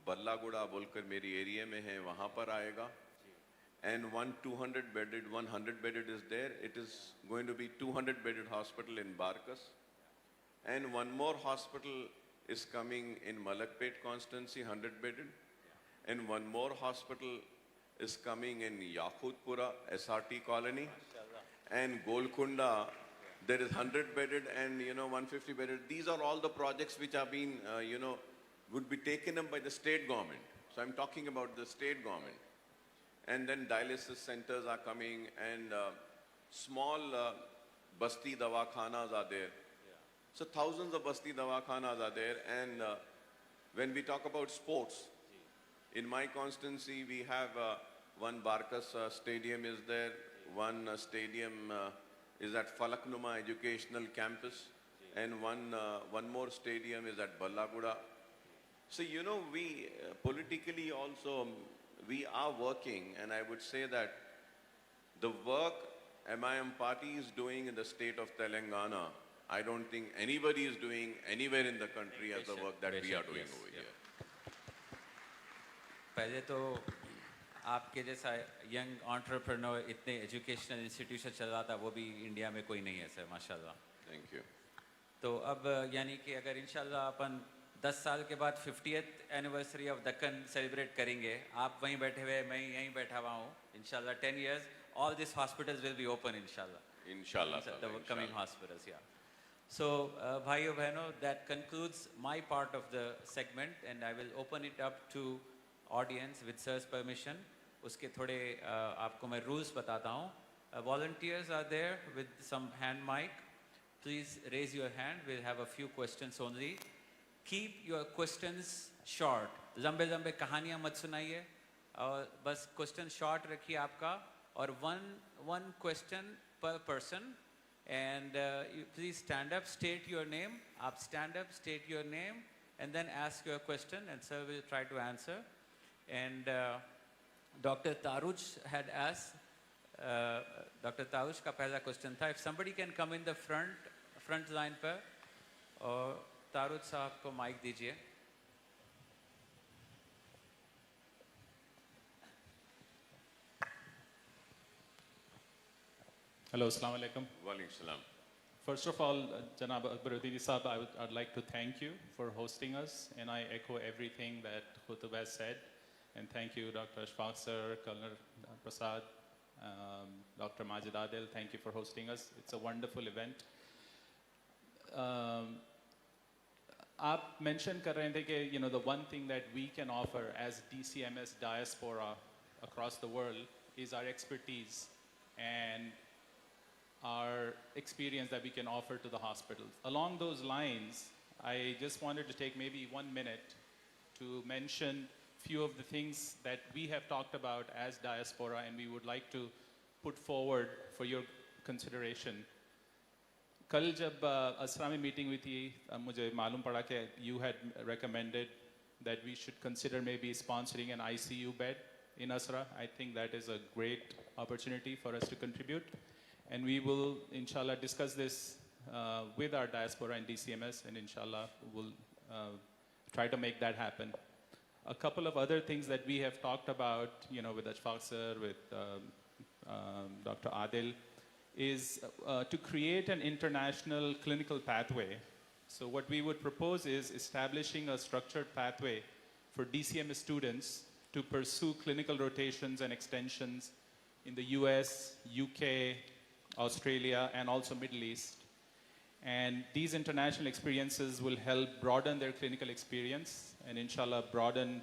بلا گڑا بول کر میری ایریا میں ہے, وہاں پر آئے گا. And 100 bedded is there. It is going to be 200 bedded hospital in Barkas. And one more hospital is coming in Malakpet constituency, 100 bedded. And one more hospital is coming in Yakutpura, SRT colony. And Golconda, there is 100 bedded and 150 bedded. These are all the projects which are being, would be taken up by the state government. So I'm talking about the state government. And then dialysis centers are coming, and small basti dawakhanas are there. So thousands of basti dawakhanas are there. And when we talk about sports, in my constituency we have one Barkas stadium is there, one stadium is at Falaknuma Educational Campus, and one more stadium is at Ballaguda. So we politically also we are working, and I would say that the work MIM party is doing in the state of Telangana, I don't think anybody is doing anywhere in the country as the work that we are doing over here. پہلے تو آپ کے جیسا young entrepreneur اتنے educational institution چل رہا تھا, وہ بھی انڈیا میں کوئی نہیں ہے سر, ماشاء اللہ. Thank you. تو اب یعنی کہ اگر انشاءاللہ اپن 10 سال کے بعد 50th anniversary of Deccan celebrate کریں گے, آپ وہیں بیٹھے ہوئے, میں یہیں بیٹھا ہوا ہوں, انشاءاللہ 10 years all these hospitals will be open inshallah, the coming hospitals. Yeah. So bhaiyo behno, that concludes my part of the segment, and I will open it up to audience with sir's permission. اس کے تھوڑے آپ کو میں rules بتاتا ہوں. Volunteers are there with some hand mic. Please raise your hand. We'll have a few questions only. Keep your questions short. लंबे लंबे कहानियाँ मत सुनाइए और बस question short रखिए आपका और one question per person. And you please stand up, state your name. Up, stand up, state your name, and then ask your question, and sir will try to answer. And Dr. Taruj had asked. Dr. Taruj का पहला question था. If somebody can come in the front line पर, और तारुज साहब को mic दीजिए. Hello, Assalamu alaikum. वालेकुम सलाम. First of all, Janab Akbaruddin Saab, I'd like to thank you for hosting us, and I echo everything that Khutub has said. And thank you, Dr. Ashfaq sir, Colonel Prasad, Dr. Majid Adil, thank you for hosting us. It's a wonderful event. आप mention कर रहे थे कि the one thing that we can offer as DCMS diaspora across the world is our expertise and our experience that we can offer to the hospitals. Along those lines, I just wanted to take maybe 1 minute to mention few of the things that we have talked about as diaspora and we would like to put forward for your consideration. कल जब असरा में meeting हुई थी मुझे मालूम पड़ा कि you had recommended that we should consider maybe sponsoring an ICU bed in Asra. I think that is a great opportunity for us to contribute. And we will, inshallah, discuss this with our diaspora and DCMS, and inshallah, we'll try to make that happen. A couple of other things that we have talked about, with Ashfaq sir, with Dr. Adil, is to create an international clinical pathway. So what we would propose is establishing a structured pathway for DCMS students to pursue clinical rotations and extensions in the US, UK, Australia, and also Middle East. And these international experiences will help broaden their clinical experience and inshallah broaden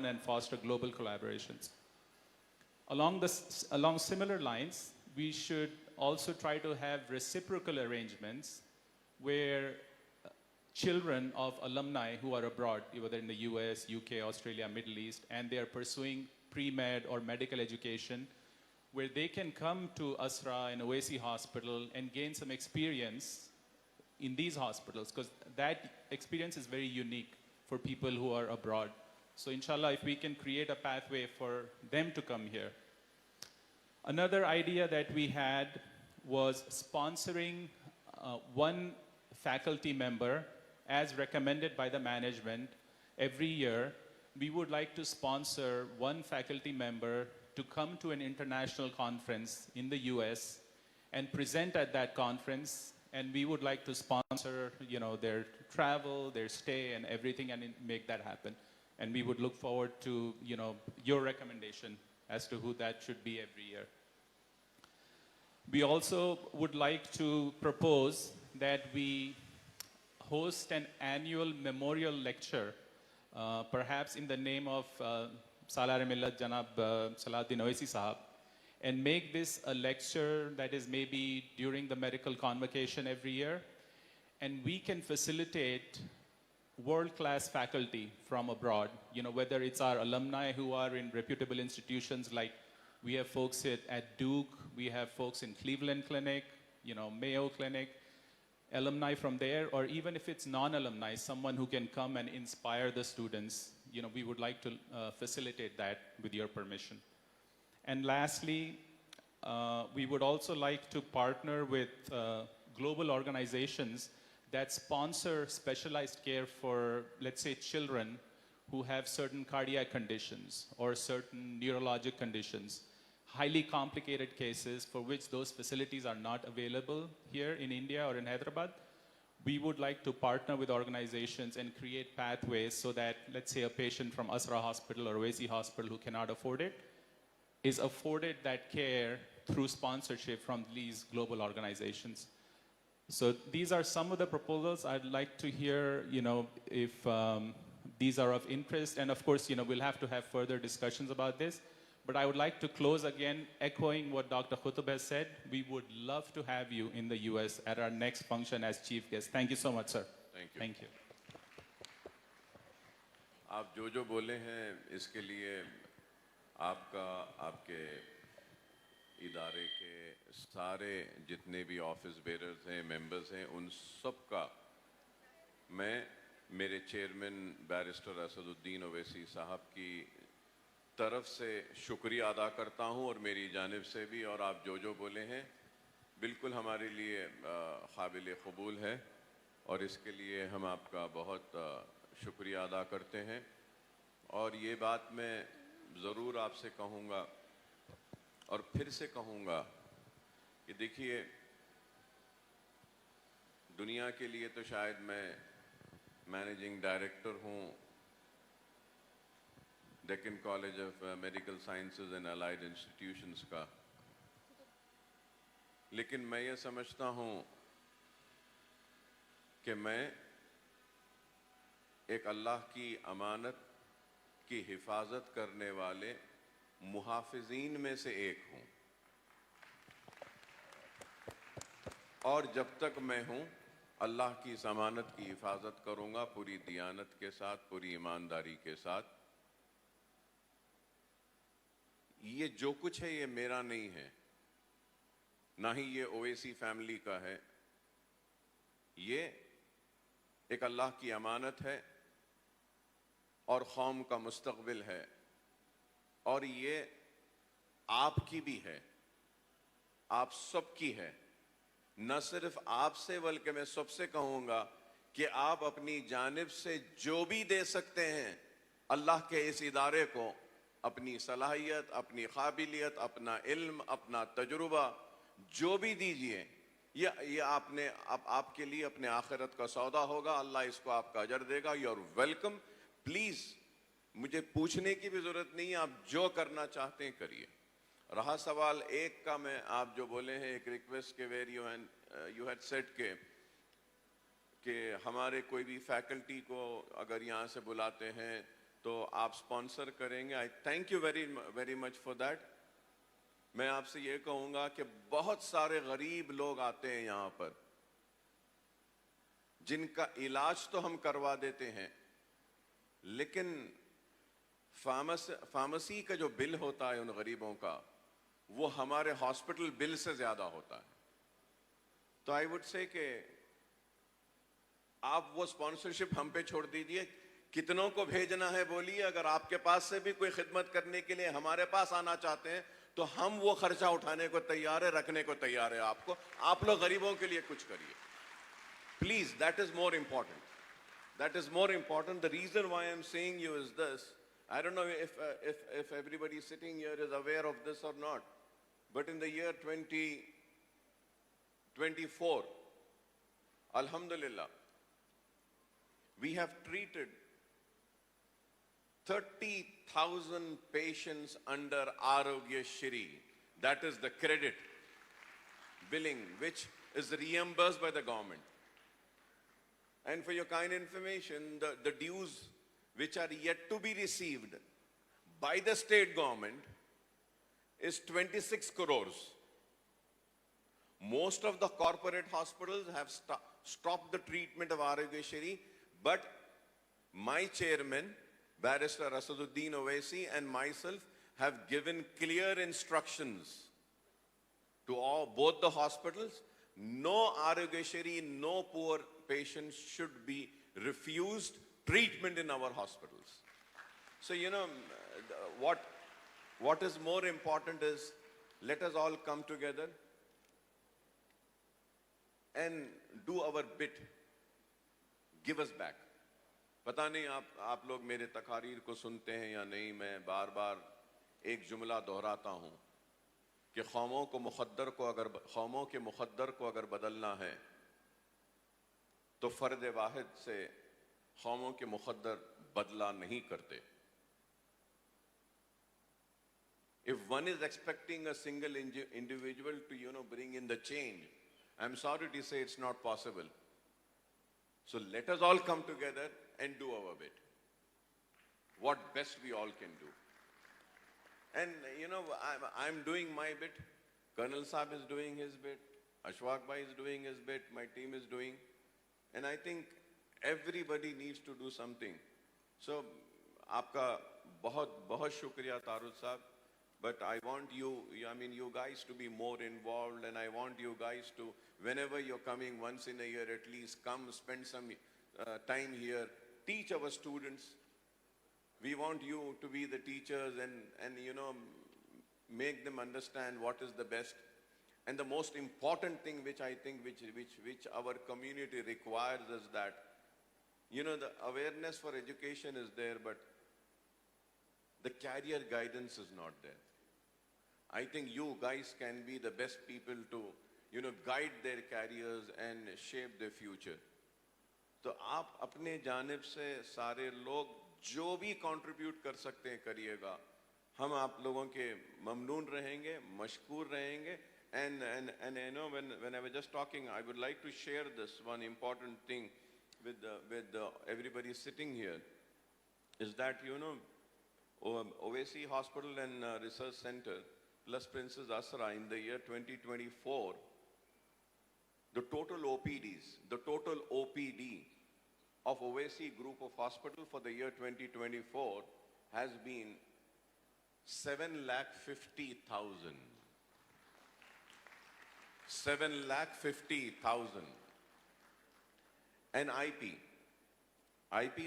and foster global collaborations. Along similar lines, we should also try to have reciprocal arrangements where children of alumni who are abroad, whether in the US, UK, Australia, Middle East, and they are pursuing pre-med or medical education, where they can come to Asra and Oasis Hospital and gain some experience in these hospitals, because that experience is very unique for people who are abroad. So inshallah, if we can create a pathway for them to come here. Another idea that we had was sponsoring one faculty member as recommended by the management every year. We would like to sponsor one faculty member to come to an international conference in the US and present at that conference, and we would like to sponsor their travel, their stay, and everything, and make that happen. And we would look forward to your recommendation as to who that should be every year. We also would like to propose that we host an annual memorial lecture, perhaps in the name of Salar Millat Janab Salahuddin Owaisi Sahab, and make this a lecture that is maybe during the medical convocation every year. And we can facilitate world-class faculty from abroad, whether it's our alumni who are in reputable institutions, like we have folks at Duke, we have folks in Cleveland Clinic, Mayo Clinic, alumni from there, or even if it's non-alumni, someone who can come and inspire the students, we would like to facilitate that with your permission. And lastly, we would also like to partner with global organizations that sponsor specialized care for, let's say, children who have certain cardiac conditions or certain neurologic conditions, highly complicated cases for which those facilities are not available here in India or in Hyderabad. We would like to partner with organizations and create pathways so that, let's say, a patient from Asra Hospital or Oasis Hospital who cannot afford it is afforded that care through sponsorship from these global organizations. So these are some of the proposals. I'd like to hear, if these are of interest. And of course, we'll have to have further discussions about this. But I would like to close again, echoing what Dr. Khutub has said. We would love to have you in the US at our next function as chief guest. Thank you so much, sir. Thank you. Thank you. آپ جو بولے ہیں اس کے لیے آپ کا، آپ کے ادارے کے سارے جتنے بھی آفس بیررز ہیں، ممبرز ہیں، ان سب کا میں میرے چیئرمین بیرسٹر اسد الدین اویسی صاحب کی طرف سے شکریہ ادا کرتا ہوں، اور میری جانب سے بھی. اور آپ جو بولے ہیں بالکل ہمارے لیے قابل قبول ہے، اور اس کے لیے ہم آپ کا بہت شکریہ ادا کرتے ہیں. اور یہ بات میں ضرور آپ سے کہوں گا اور پھر سے کہوں گا کہ دیکھیے، دنیا کے لیے تو شاید میں مینیجنگ ڈائریکٹر ہوں Deccan college of medical sciences and allied institutions کا، لیکن میں یہ سمجھتا ہوں کہ میں ایک اللہ کی امانت کی حفاظت کرنے والے محافظین میں سے ایک ہوں، اور جب تک میں ہوں اللہ کی ضمانت کی حفاظت کروں گا پوری دیانت کے ساتھ، پوری ایمانداری کے ساتھ. یہ جو کچھ ہے یہ میرا نہیں ہے، نہ ہی یہ اویسی فیملی کا ہے. یہ ایک اللہ کی امانت ہے اور قوم کا مستقبل ہے، اور یہ آپ کی بھی ہے، آپ سب کی ہے. نہ صرف آپ سے بلکہ میں سب سے کہوں گا کہ آپ اپنی جانب سے جو بھی دے سکتے ہیں اللہ کے اس ادارے کو، اپنی صلاحیت، اپنی قابلیت، اپنا علم، اپنا تجربہ، جو بھی دیجئے، یہ آپ کے لیے اپنے آخرت کا سودا ہوگا. اللہ اس کو آپ کا اجر دے گا. You are welcome. پلیز مجھے پوچھنے کی بھی ضرورت نہیں ہے، آپ جو کرنا چاہتے ہیں کریے. رہا سوال ایک کا، میں آپ جو بولے ہیں ایک ریکویسٹ کے ویر یو ہیڈ سیڈ کہ ہمارے کوئی بھی فیکلٹی کو اگر یہاں سے بلاتے ہیں تو آپ سپانسر کریں گے. I thank you very much for that. میں آپ سے یہ کہوں گا کہ بہت سارے غریب لوگ آتے ہیں یہاں پر جن کا علاج تو ہم کروا دیتے ہیں، لیکن فارمیسی کا جو بل ہوتا ہے ان غریبوں کا، وہ ہمارے ہاسپٹل بل سے زیادہ ہوتا ہے. تو آئی وڈ سے کہ آپ وہ سپانسرشپ ہم پہ چھوڑ دیجئے. کتنوں کو بھیجنا ہے بولیے. اگر آپ کے پاس سے بھی کوئی خدمت کرنے کے لیے ہمارے پاس آنا چاہتے ہیں تو ہم وہ خرچہ اٹھانے کو تیار ہے، رکھنے کو تیار ہے. آپ لوگ غریبوں کے لیے کچھ کریے please. That is more important. That is more important. The reason why I'm saying you is this. I don't know if everybody sitting here is aware of this or not, but in the year 2024, Alhamdulillah, we have treated 30,000 patients under Arogya Shri. That is the credit billing, which is reimbursed by the government. And for your kind information, the dues which are yet to be received by the state government is 26 crores. Most of the corporate hospitals have stopped the treatment of Arogya Shri, but my chairman, Barrister Asaduddin Owaisi, and myself have given clear instructions to both the hospitals. No Arogya Shri, no poor patient should be refused treatment in our hospitals. So, what is more important is let us all come together and do our bit. Give us back. پتہ نہیں آپ لوگ میرے تقاریر کو سنتے ہیں یا نہیں. میں بار بار ایک جملہ دہراتا ہوں کہ قوموں کے مقدر کو اگر بدلنا ہے تو فرد واحد سے قوموں کے مقدر بدلا نہیں کرتے. If one is expecting a single individual to, bring in the change, I'm sorry to say it's not possible. So let us all come together and do our bit. What best we all can do. And I'm doing my bit. Colonel Saab is doing his bit. Ashwaq Bhai is doing his bit. My team is doing. And I think everybody needs to do something. So, aapka bahut shukriya Tarun Saab. But I want you guys to be more involved, and I want you guys to, whenever you're coming once in a year at least, come spend some time here, teach our students. We want you to be the teachers and make them understand what is the best. And the most important thing which I think which our community requires is that, the awareness for education is there, but the career guidance is not there. I think you guys can be the best people to, guide their careers and shape their future. تو آپ اپنے جانب سے سارے لوگ جو بھی contribute کر سکتے ہیں کریے گا. ہم آپ لوگوں کے ممنون رہیں گے, مشکور رہیں گے. And when I was just talking, I would like to share this one important thing with everybody sitting here, is that, Owaisi Hospital and Research Center plus Princess Asra in the year 2024, the total OPD of Owaisi Group of Hospital for the year 2024 has been 750,000. 750,000. And IP,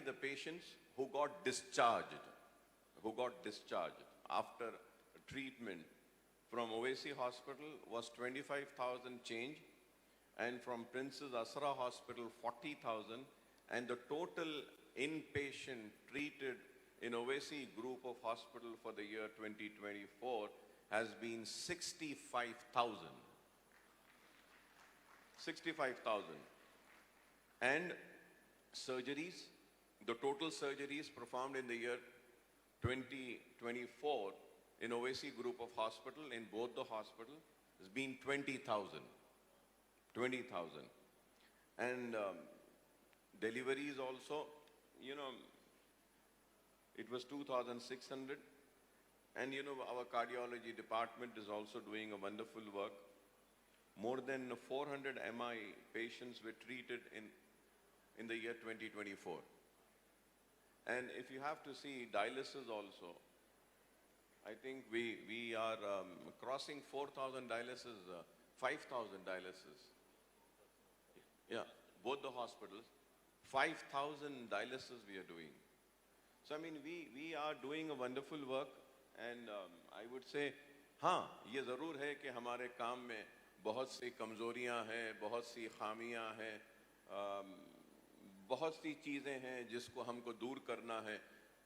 the patients who got discharged after treatment from Owaisi Hospital was 25,000 change, and from Princess Asra Hospital 40,000, and the total inpatient treated in Owaisi Group of Hospital for the year 2024 has been 65,000. 65,000. And surgeries, the total surgeries performed in the year 2024 in Owaisi Group of Hospital, in both the hospitals, has been 20,000. 20,000. And deliveries also, it was 2,600. And our cardiology department is also doing a wonderful work. More than 400 MI patients were treated in the year 2024. And if you have to see dialysis also, I think we are crossing 4,000 dialysis, 5,000 dialysis. Yeah, both the hospitals, 5,000 dialysis we are doing. So we are doing a wonderful work, and I would say, یہ ضرور ہے کہ ہمارے کام میں بہت سی کمزوریاں ہیں, بہت سی خامیاں ہیں, بہت سی چیزیں ہیں جس کو ہم کو دور کرنا ہے.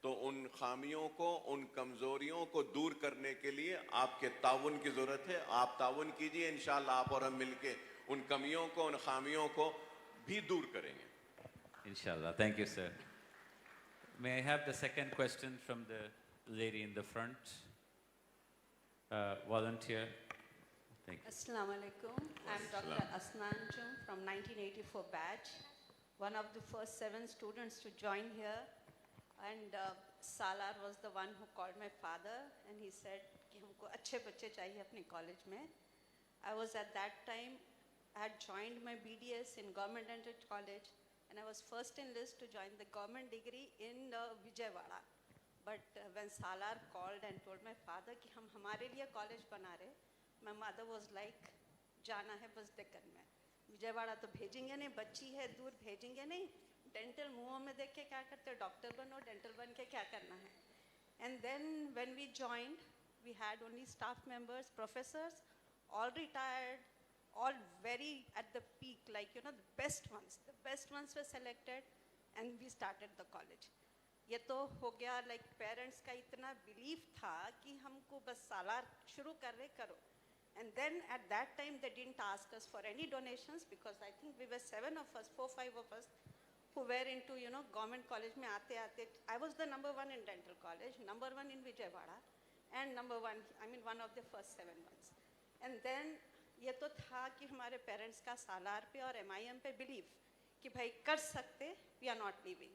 تو ان خامیوں کو, ان کمزوریوں کو دور کرنے کے لیے آپ کے تعاون کی ضرورت ہے. آپ تعاون کیجئے, انشاءاللہ آپ اور ہم مل کے ان کمیوں کو, ان خامیوں کو بھی دور کریں گے. Inshallah. Thank you, sir. May I have the second question from the lady in the front? Volunteer. Thank you. Assalamu alaikum. I'm Dr. Asnan Jum from 1984 batch, one of the first 7 students to join here. And Salar was the one who called my father, and he said कि हमको अच्छे बच्चे चाहिए अपने college में. I was at that time, I had joined my BDS in Government Dental College, and I was first in list to join the government degree in Vijayawada. But when Salar called and told my father कि हम हमारे लिए college बना रहे, my mother was like, जाना है बस Deccan में. विजयवाड़ा तो भेजेंगे नहीं, बच्ची है दूर भेजेंगे नहीं. Dental मुंह में देख के क्या करते हो, डॉक्टर बनो, dental बन के क्या करना है. And then when we joined, we had only staff members, professors, all retired, all very at the peak, like the best ones. The best ones were selected, and we started the college. ये तो हो गया, like parents का इतना belief था कि हमको बस सालार शुरू कर रहे करो. And then at that time they didn't ask us for any donations, because I think we were 7 of us, 4, 5 of us who were into government college में आते आते. I was the number 1 in dental college, number 1 in Vijayawada, and number 1, one of the first 7 ones. And then ये तो था कि हमारे parents का सालार पे और MIM पे belief कि भाई कर सकते, we are not leaving.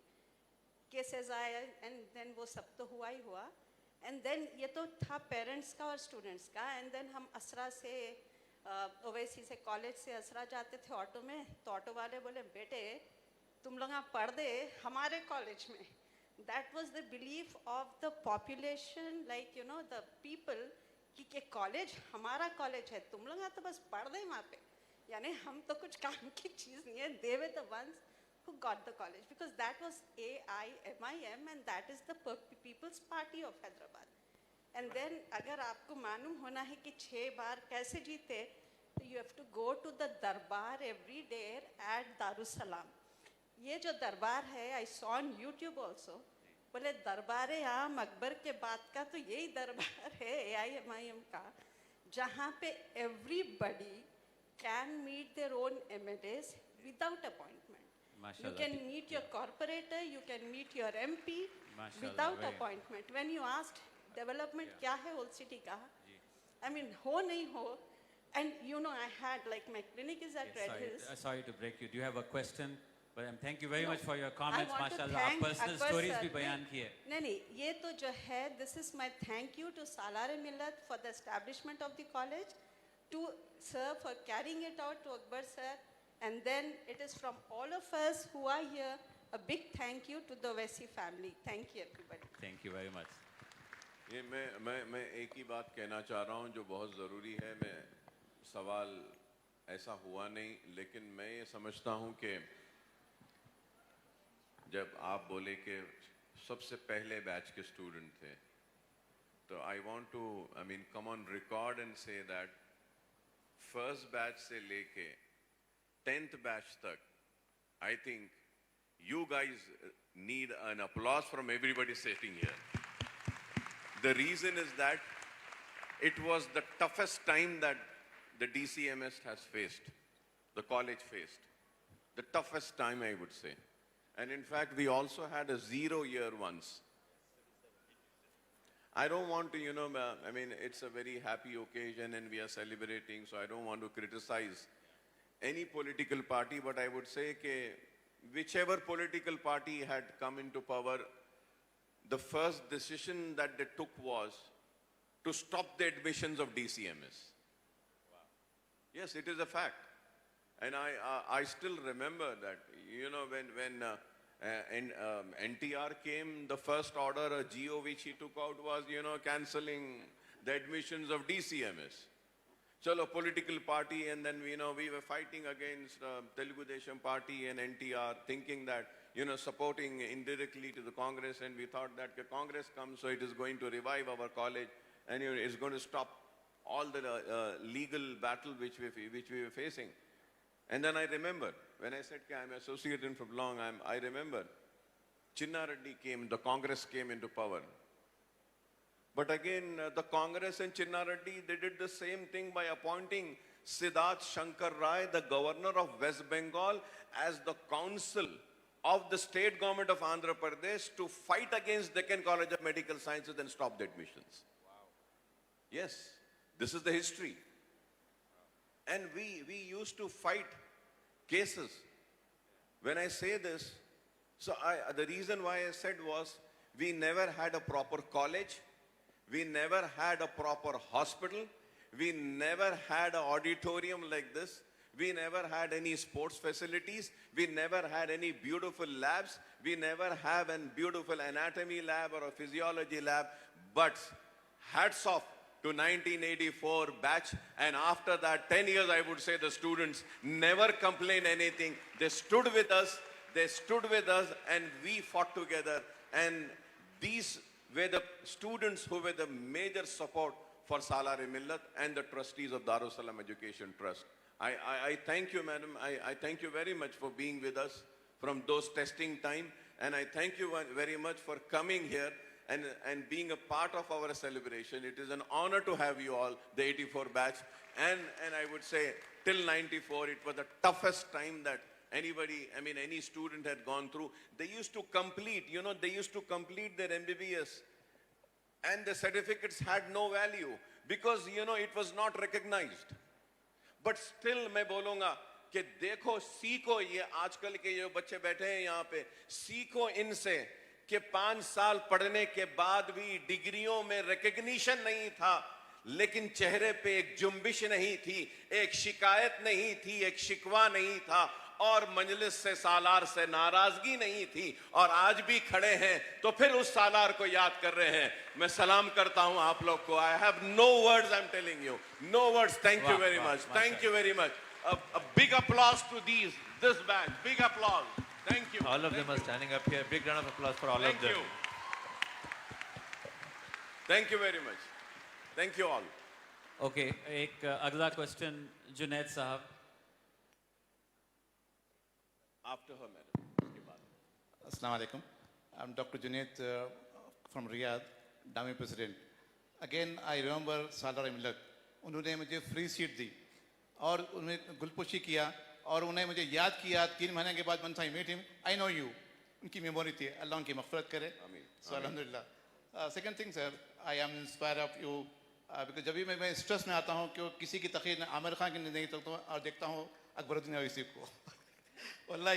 Cases आए, and then वो सब तो हुआ ही हुआ. And then ये तो था पेरेंट्स का और स्टूडेंट्स का. And then हम असरा से ओवैसी से कॉलेज से असरा जाते थे ऑटो में, तो ऑटो वाले बोले बेटे तुम लोग यहाँ पढ़ दे हमारे कॉलेज में. That was the belief of the population, like you know the people, कि कॉलेज हमारा कॉलेज है, तुम लोग यहाँ तो बस पढ़ दे वहाँ पे, यानी हम तो कुछ काम की चीज़ नहीं है. They were the ones who got the college, because that was AIMIM and that is the People's Party of Hyderabad. And then अगर आपको मालूम होना है कि 6 बार कैसे जीते, तो you have to go to the दरबार every day at Darussalam. ये जो दरबार है, I saw on YouTube also, बोले दरबार आम अकबर के बाद का तो यही दरबार है AIMIM का, जहाँ पे everybody can meet their own MLAs without appointment. You can meet your corporator, you can meet your MP without appointment. When you asked development क्या है old city का, I mean हो नहीं हो, and you know I had like my clinic is at Red Hills. Sorry to break you. Do you have a question? But thank you very much for your comments. I want to MashaAllah, thank personal Akbar stories sir. भी बयान किए. नहीं, ये तो जो है, this is my thank you to Salar-e-Millat for the establishment of the college, to sir for carrying it out, to Akbar sir, and then it is from all of us who are here, a big thank you to the Owaisi family. Thank you everybody. Thank you very much. ये मैं एक ही बात कहना चाह रहा हूँ जो बहुत ज़रूरी है. मैं सवाल ऐसा हुआ नहीं, लेकिन मैं ये समझता हूँ कि जब आप बोले कि सबसे पहले बैच के स्टूडेंट थे, तो I want to come on record and say that first batch से लेके 10th बैच तक, I think you guys need an applause from everybody sitting here. The reason is that it was the toughest time that the DCMS has faced, the college faced. The toughest time, I would say. And in fact, we also had a 0 year once. I don't want to, it's a very happy occasion and we are celebrating, so I don't want to criticize any political party, but I would say that whichever political party had come into power, the first decision that they took was to stop the admissions of DCMS. Wow. Yes, it is a fact. And I still remember that, when NTR came, the first order, a GO which he took out was, cancelling the admissions of DCMS. Chalo, political party, and then, we were fighting against Telugu Desam Party and NTR, thinking that, supporting indirectly to the Congress, and we thought that the Congress comes, so it is going to revive our college, and it's going to stop all the legal battle which we were facing. And then I remember, when I said I'm associated from long, I remember Chinna Reddy came, the Congress came into power. But again, the Congress and Chinna Reddy, they did the same thing by appointing Siddharth Shankar Rai, the governor of West Bengal, as the council of the state government of Andhra Pradesh to fight against Deccan College of Medical Sciences and stop the admissions. Wow. Yes, this is the history. And we used to fight cases. When I say this, so the reason why I said was, we never had a proper college, we never had a proper hospital, we never had an auditorium like this, we never had any sports facilities, we never had any beautiful labs, we never have a beautiful anatomy lab or a physiology lab, but hats off to 1984 batch, and after that 10 years, I would say the students never complained anything. They stood with us, and we fought together, and these were the students who were the major support for Salar-e-Millat and the trustees of Darussalam Education Trust. I thank you, madam. I thank you very much for being with us from those testing time, and I thank you very much for coming here and being a part of our celebration. It is an honor to have you all, the 84 batch. And I would say, till 94, it was the toughest time that any student had gone through. They used to complete, their MBBS. And the certificates had no value because, it was not recognized. But still, मैं बोलूँगा कि देखो, सीखो, ये आजकल के ये बच्चे बैठे हैं यहाँ पे, सीखो इनसे کہ 5 سال پڑھنے کے بعد بھی ڈگریوں میں ریکگنیشن نہیں تھا, لیکن چہرے پہ ایک جنبش نہیں تھی, ایک شکایت نہیں تھی, ایک شکوہ نہیں تھا, اور مجلس سے سالار سے ناراضگی نہیں تھی, اور آج بھی کھڑے ہیں تو پھر اس سالار کو یاد کر رہے ہیں. میں سلام کرتا ہوں آپ لوگ کو. I have no words, I'm telling you. No words. Thank you very much. Thank you very much. A big applause to this batch. Big applause. Thank you. All of them are standing up here. Big round of applause for all of Thank them. you. Thank you very much. Thank you all. Okay, ایک اگلا question Junaid صاحب. After her, madam. Assalamu alaikum. I'm Dr. Junaid from Riyadh, Dami President. Again, I remember Salar Millat. انہوں نے مجھے free set دی اور انہیں گلپوشی کیا اور انہیں مجھے یاد کیا 3 مہینے کے بعد. once I met him, I know you. ان کی میموری تھی, اللہ ان کی مغفرت کرے. So alhamdulillah. Second thing, sir, I am inspired of you because جب بھی میں اسٹریس میں آتا ہوں کہ کسی کی تقریر عامر خان کی نہیں دیکھتا ہوں اور دیکھتا ہوں اکبر الدین اویسی کو. واللہ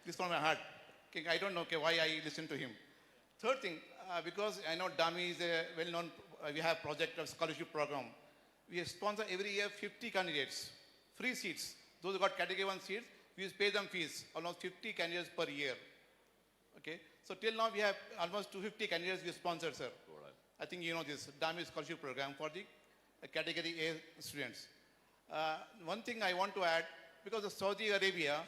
this from my heart. I don't know why I listen to him. Third thing, because I know Dami is a well-known, we have project of scholarship program. We sponsor every year 50 candidates, free seats. Those who got category 1 seats, we pay them fees, almost 50 candidates per year. Okay, so till now we have almost 250 candidates we sponsored, sir. I think you know this Dami scholarship program for the category A students. One thing I want to add, because of Saudi Arabia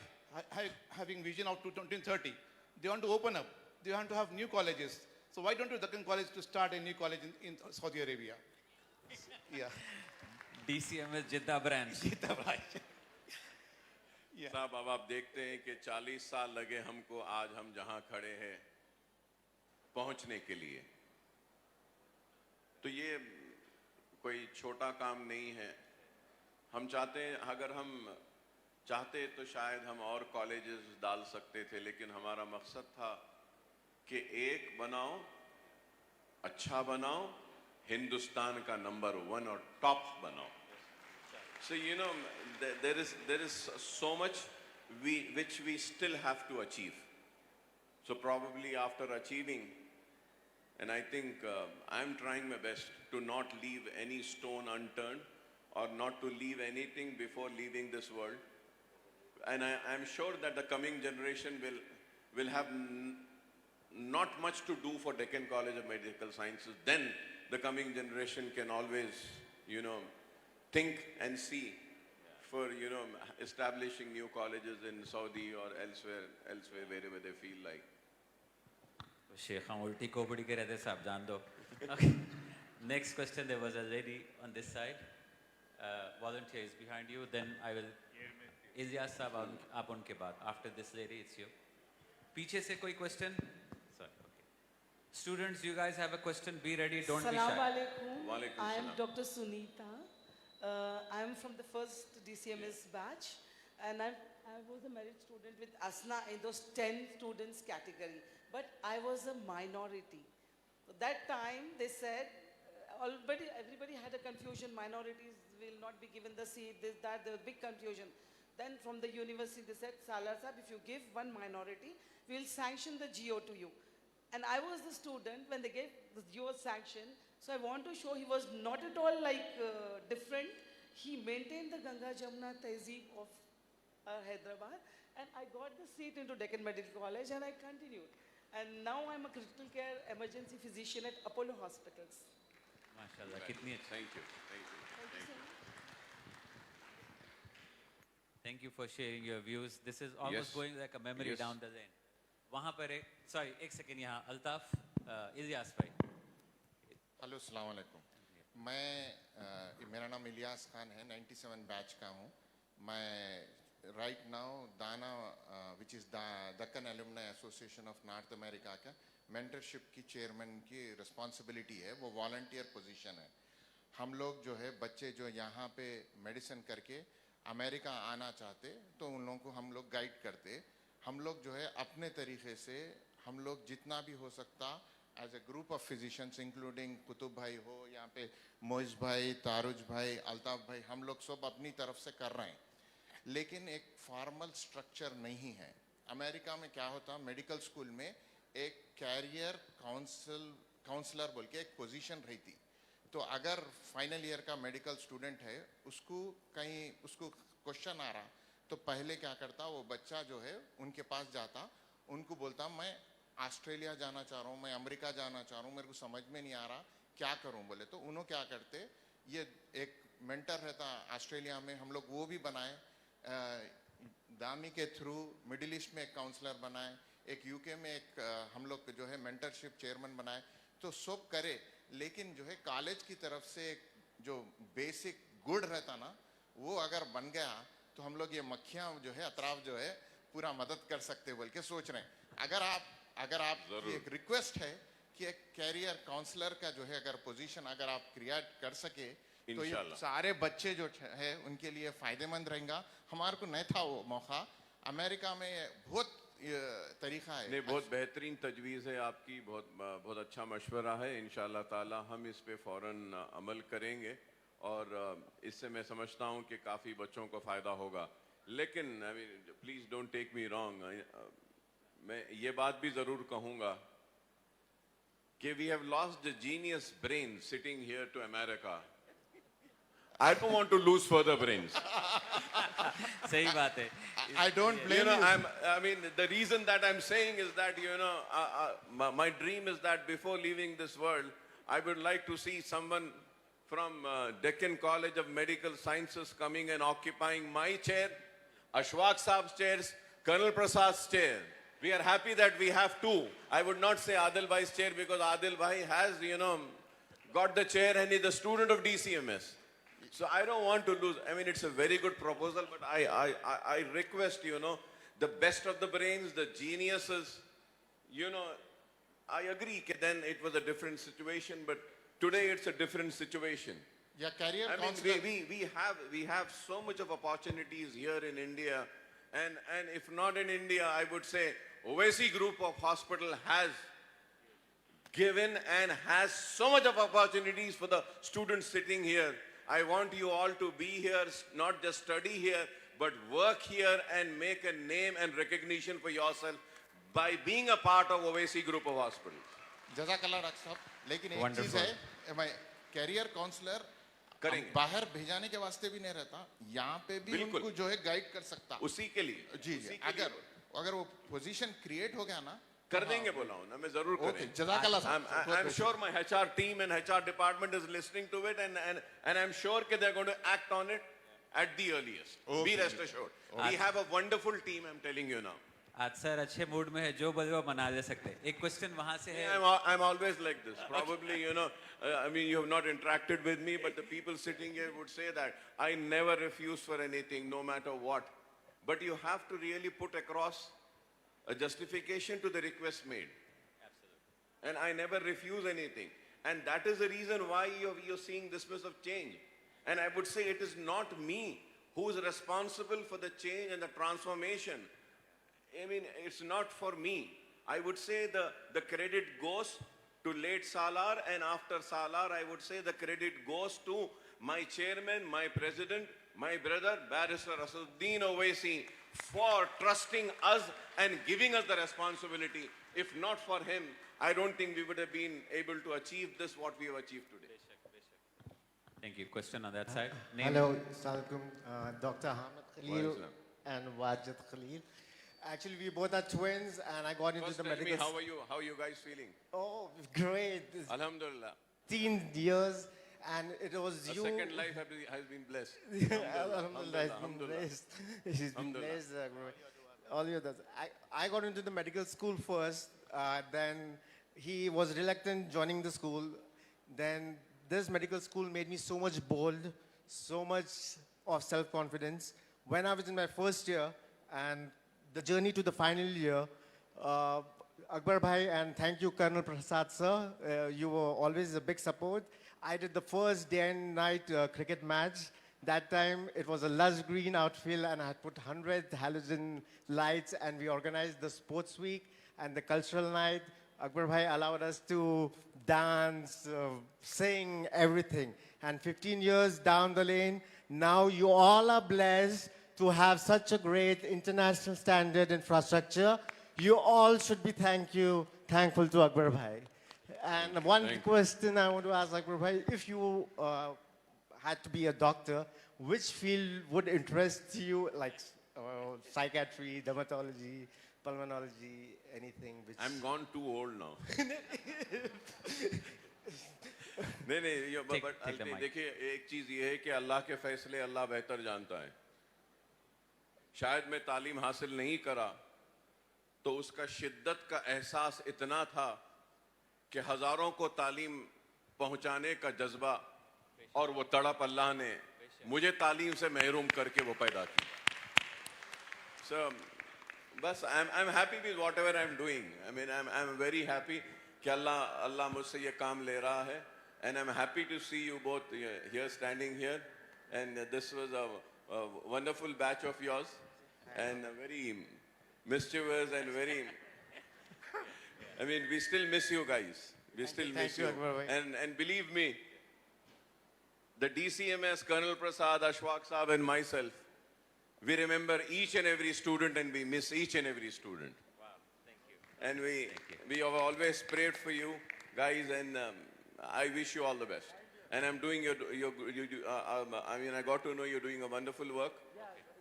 having vision of 2030, they want to open up, they want to have new colleges. So why don't you Deccan College to start a new college in Saudi Arabia? Yeah. DCMS Jeddah branch. Jeddah branch. صاحب اب آپ دیکھتے ہیں کہ 40 سال لگے ہم کو آج ہم جہاں کھڑے ہیں پہنچنے کے لیے. تو یہ کوئی چھوٹا کام نہیں ہے. ہم چاہتے ہیں, اگر ہم چاہتے تو شاید ہم اور کالجز ڈال سکتے تھے, لیکن ہمارا مقصد تھا کہ ایک بناؤ, اچھا بناؤ, ہندوستان کا نمبر 1 اور ٹاپ بناؤ. So you know, there is so much which we still have to achieve. So probably after achieving, and I think I'm trying my best to not leave any stone unturned or not to leave anything before leaving this world. And I'm sure that the coming generation will have not much to do for Deccan College of Medical Sciences. Then the coming generation can always, think and see for, establishing new colleges in Saudi or elsewhere, wherever they feel like. شیخ الٹی کوبڑی کے رہتے صاحب جان دو. Next question, there was a lady on this side. Volunteer is behind you. Then I will. Ilyas صاحب آپ ان کے بعد. After this lady, it's you. پیچھے سے کوئی question? Sorry. Okay. Students, you guys have a question. Be ready. Don't be shy. Assalamu alaikum. I am salam. Dr. Sunita. I am from the first DCMS batch, and I was a merit student with Asna in those 10 students category. But I was a minority. That time they said, everybody had a confusion. Minorities will not be given the seat. This, that. There was big confusion. Then from the university they said, Salar Sahab, if you give one minority, we will sanction the GO to you. And I was the student when they gave the GO sanction. So I want to show he was not at all different. He maintained the Ganga Jamuna Tehzeeb of Hyderabad. And I got the seat into Deccan Medical College and I continued. And now I'm a critical care emergency physician at Apollo Hospitals. MashaAllah, kitni achhi. Thank you. Thank you. Thank you. Thank you for sharing your views. This is almost Yes. going like a memory Yes. down the lane. وہاں پر ایک second یہاں الطاف الیاس بھائی. Hello السلام علیکم. میرا نام الیاس خان ہے, 97 بیچ کا ہوں. میں right now DANA which is Deccan alumni association of North America کا مینٹرشپ کی چیئرمین کی رسپانسبلٹی ہے. وہ والنٹیئر پوزیشن ہے. ہم لوگ جو ہے بچے جو یہاں پہ میڈیسن کر کے امریکہ آنا چاہتے تو ان لوگوں کو ہم لوگ گائیڈ کرتے. ہم لوگ جو ہے اپنے طریقے سے ہم لوگ جتنا بھی ہو سکتا as a group of physicians including Qutub بھائی ہو, یہاں پہ موئز بھائی, تاروج بھائی, الطاف بھائی, ہم لوگ سب اپنی طرف سے کر رہے ہیں. لیکن ایک فارمل سٹرکچر نہیں ہے. امریکہ میں کیا ہوتا, میڈیکل اسکول میں एक कैरियर काउंसलर बोल के एक पोजीशन रही थी. तो अगर फाइनल ईयर का मेडिकल स्टूडेंट है, उसको क्वेश्चन आ रहा, तो पहले क्या करता, वो बच्चा जो है उनके पास जाता, उनको बोलता मैं ऑस्ट्रेलिया जाना चाह रहा हूँ, मैं अमेरिका जाना चाह रहा हूँ, मेरे को समझ में नहीं आ रहा क्या करूँ बोले. तो उन्होंने क्या करते, ये एक मेंटर रहता ऑस्ट्रेलिया में, हम लोग वो भी बनाए, दामी के थ्रू मिडिल ईस्ट में एक काउंसलर बनाए, एक यूके में एक हम लोग जो है मेंटरशिप चेयरमैन बनाए. तो सब करे, लेकिन जो है कॉलेज की तरफ से एक जो बेसिक गुड रहता ना, वो अगर बन गया तो हम लोग ये मक्खियाँ जो है अतराफ जो है पूरा मदद कर सकते बोल के सोच रहे हैं. अगर आप ये एक रिक्वेस्ट है कि एक कैरियर काउंसलर का जो है अगर पोजीशन अगर आप क्रिएट कर सके तो ये सारे बच्चे जो है उनके लिए फायदेमंद रहेगा. हमारे को नहीं था वो मौका, अमेरिका में बहुत तरीका है. नहीं, बहुत बेहतरीन तजवीज़ है आपकी, बहुत अच्छा मशवरा है. इंशाअल्लाह ताला हम इस पे फ़ौरन अमल करेंगे और इससे मैं समझता हूँ कि काफ़ी बच्चों को फ़ायदा होगा. लेकिन I mean please don't take me wrong, मैं ये बात भी ज़रूर कहूँगा कि we have lost the genius brain sitting here to America. I don't want to lose further brains. सही बात है. I don't blame you. I mean, the reason that I'm saying is that, my dream is that before leaving this world, I would like to see someone from Deccan College of Medical Sciences coming and occupying my chair, Ashwak Saab's chairs, Colonel Prasad's chair. We are happy that we have two. I would not say Adil Bhai's chair because Adil Bhai has, got the chair and he's the student of DCMS. So I don't want to lose. I mean, it's a very good proposal, but I request, the best of the brains, the geniuses, I agree that then it was a different situation, but today it's a different situation. Yeah, career I counselor. mean, we have so much of opportunities here in India, and if not in India, I would say Owaisi Group of Hospital has given and has so much of opportunities for the students sitting here. I want you all to be here, not just study here, but work here and make a name and recognition for yourself by being a part of Owaisi Group of Hospitals. जज़ाकल्लाह doctor साहब. लेकिन एक चीज है, मैं career counsellor करेंगे, बाहर भेजाने के वास्ते भी नहीं रहता, यहाँ पे भी उनको जो है गाइड कर सकता. उसी के लिए जी, अगर वो पोजीशन क्रिएट हो गया ना, कर देंगे बोला हूं ना, मैं जरूर करेंगे. जज़ाकल्लाह साहब. I'm sure my HR team and HR department is listening to it, and I'm sure that they're going to act on it at the earliest. Be rest assured. We have a wonderful team, I'm telling you now. आज sir अच्छे mood में है, जो बोले वो मना ले सकते. एक क्वेश्चन वहाँ से है. I'm always like this. Probably, I mean, you have not interacted with me, but the people sitting here would say that I never refuse for anything, no matter what. But you have to really put across a justification to the request made. Absolutely. And I never refuse anything. And that is the reason why you're seeing this much of change. And I would say it is not me who is responsible for the change and the transformation. I mean, it's not for me. I would say the credit goes to late Salar, and after Salar, I would say the credit goes to my chairman, my president, my brother, Barrister Asaduddin Owaisi, for trusting us and giving us the responsibility. If not for him, I don't think we would have been able to achieve this, what we have achieved today. Thank you. Question on that side. Name? Hello, Assalamualaikum, Dr. Hamid Khalil and Wajid Khalil. Actually, we both are twins, and I got into First the tell medical. me, how are you guys feeling? Oh, great! It's Alhamdulillah. 15 years, and it was A you. second life has been blessed. Alhamdulillah, it's been blessed. He's been blessed. All you others. I got into the medical school first. Then he was reluctant joining the school. Then this medical school made me so much bold, so much of self-confidence. When I was in my first year, and the journey to the final year, Akbar Bhai, and thank you, Colonel Prasad sir, you were always a big support. I did the first day and night cricket match. That time it was a lush green outfield, and I had put 100 halogen lights, and we organized the sports week and the cultural night. Akbar Bhai allowed us to dance, sing, everything. And 15 years down the lane, now you all are blessed to have such a great international standard infrastructure. You all should be thankful to Akbar Bhai. And one Thank you. question I want to ask Akbar Bhai, if you had to be a doctor, which field would interest you, like psychiatry, dermatology, pulmonology, anything which... I'm gone too old now. نہیں but دیکھیے ایک چیز یہ ہے کہ اللہ کے فیصلے اللہ بہتر جانتا ہے. شاید میں تعلیم حاصل نہیں کرا تو اس کا شدت کا احساس اتنا تھا کہ ہزاروں کو تعلیم پہنچانے کا جذبہ اور وہ تڑپ اللہ نے مجھے تعلیم سے محروم کر کے وہ پیدا کی. So بس I'm happy with whatever I'm doing. I mean I'm very happy کہ اللہ مجھ سے یہ کام لے رہا ہے. And I'm happy to see you both here, standing here. And this was a wonderful batch of yours. And very mischievous and very... I mean, we still miss you guys. We still miss you. And believe me, the DCMS, Colonel Prasad, Ashwaq Saab and myself, we remember each and every student and we miss each and every student. Wow, thank you. And we have always prayed for you guys, and I wish you all the best. And I'm doing I mean, I got to know you're doing a wonderful work.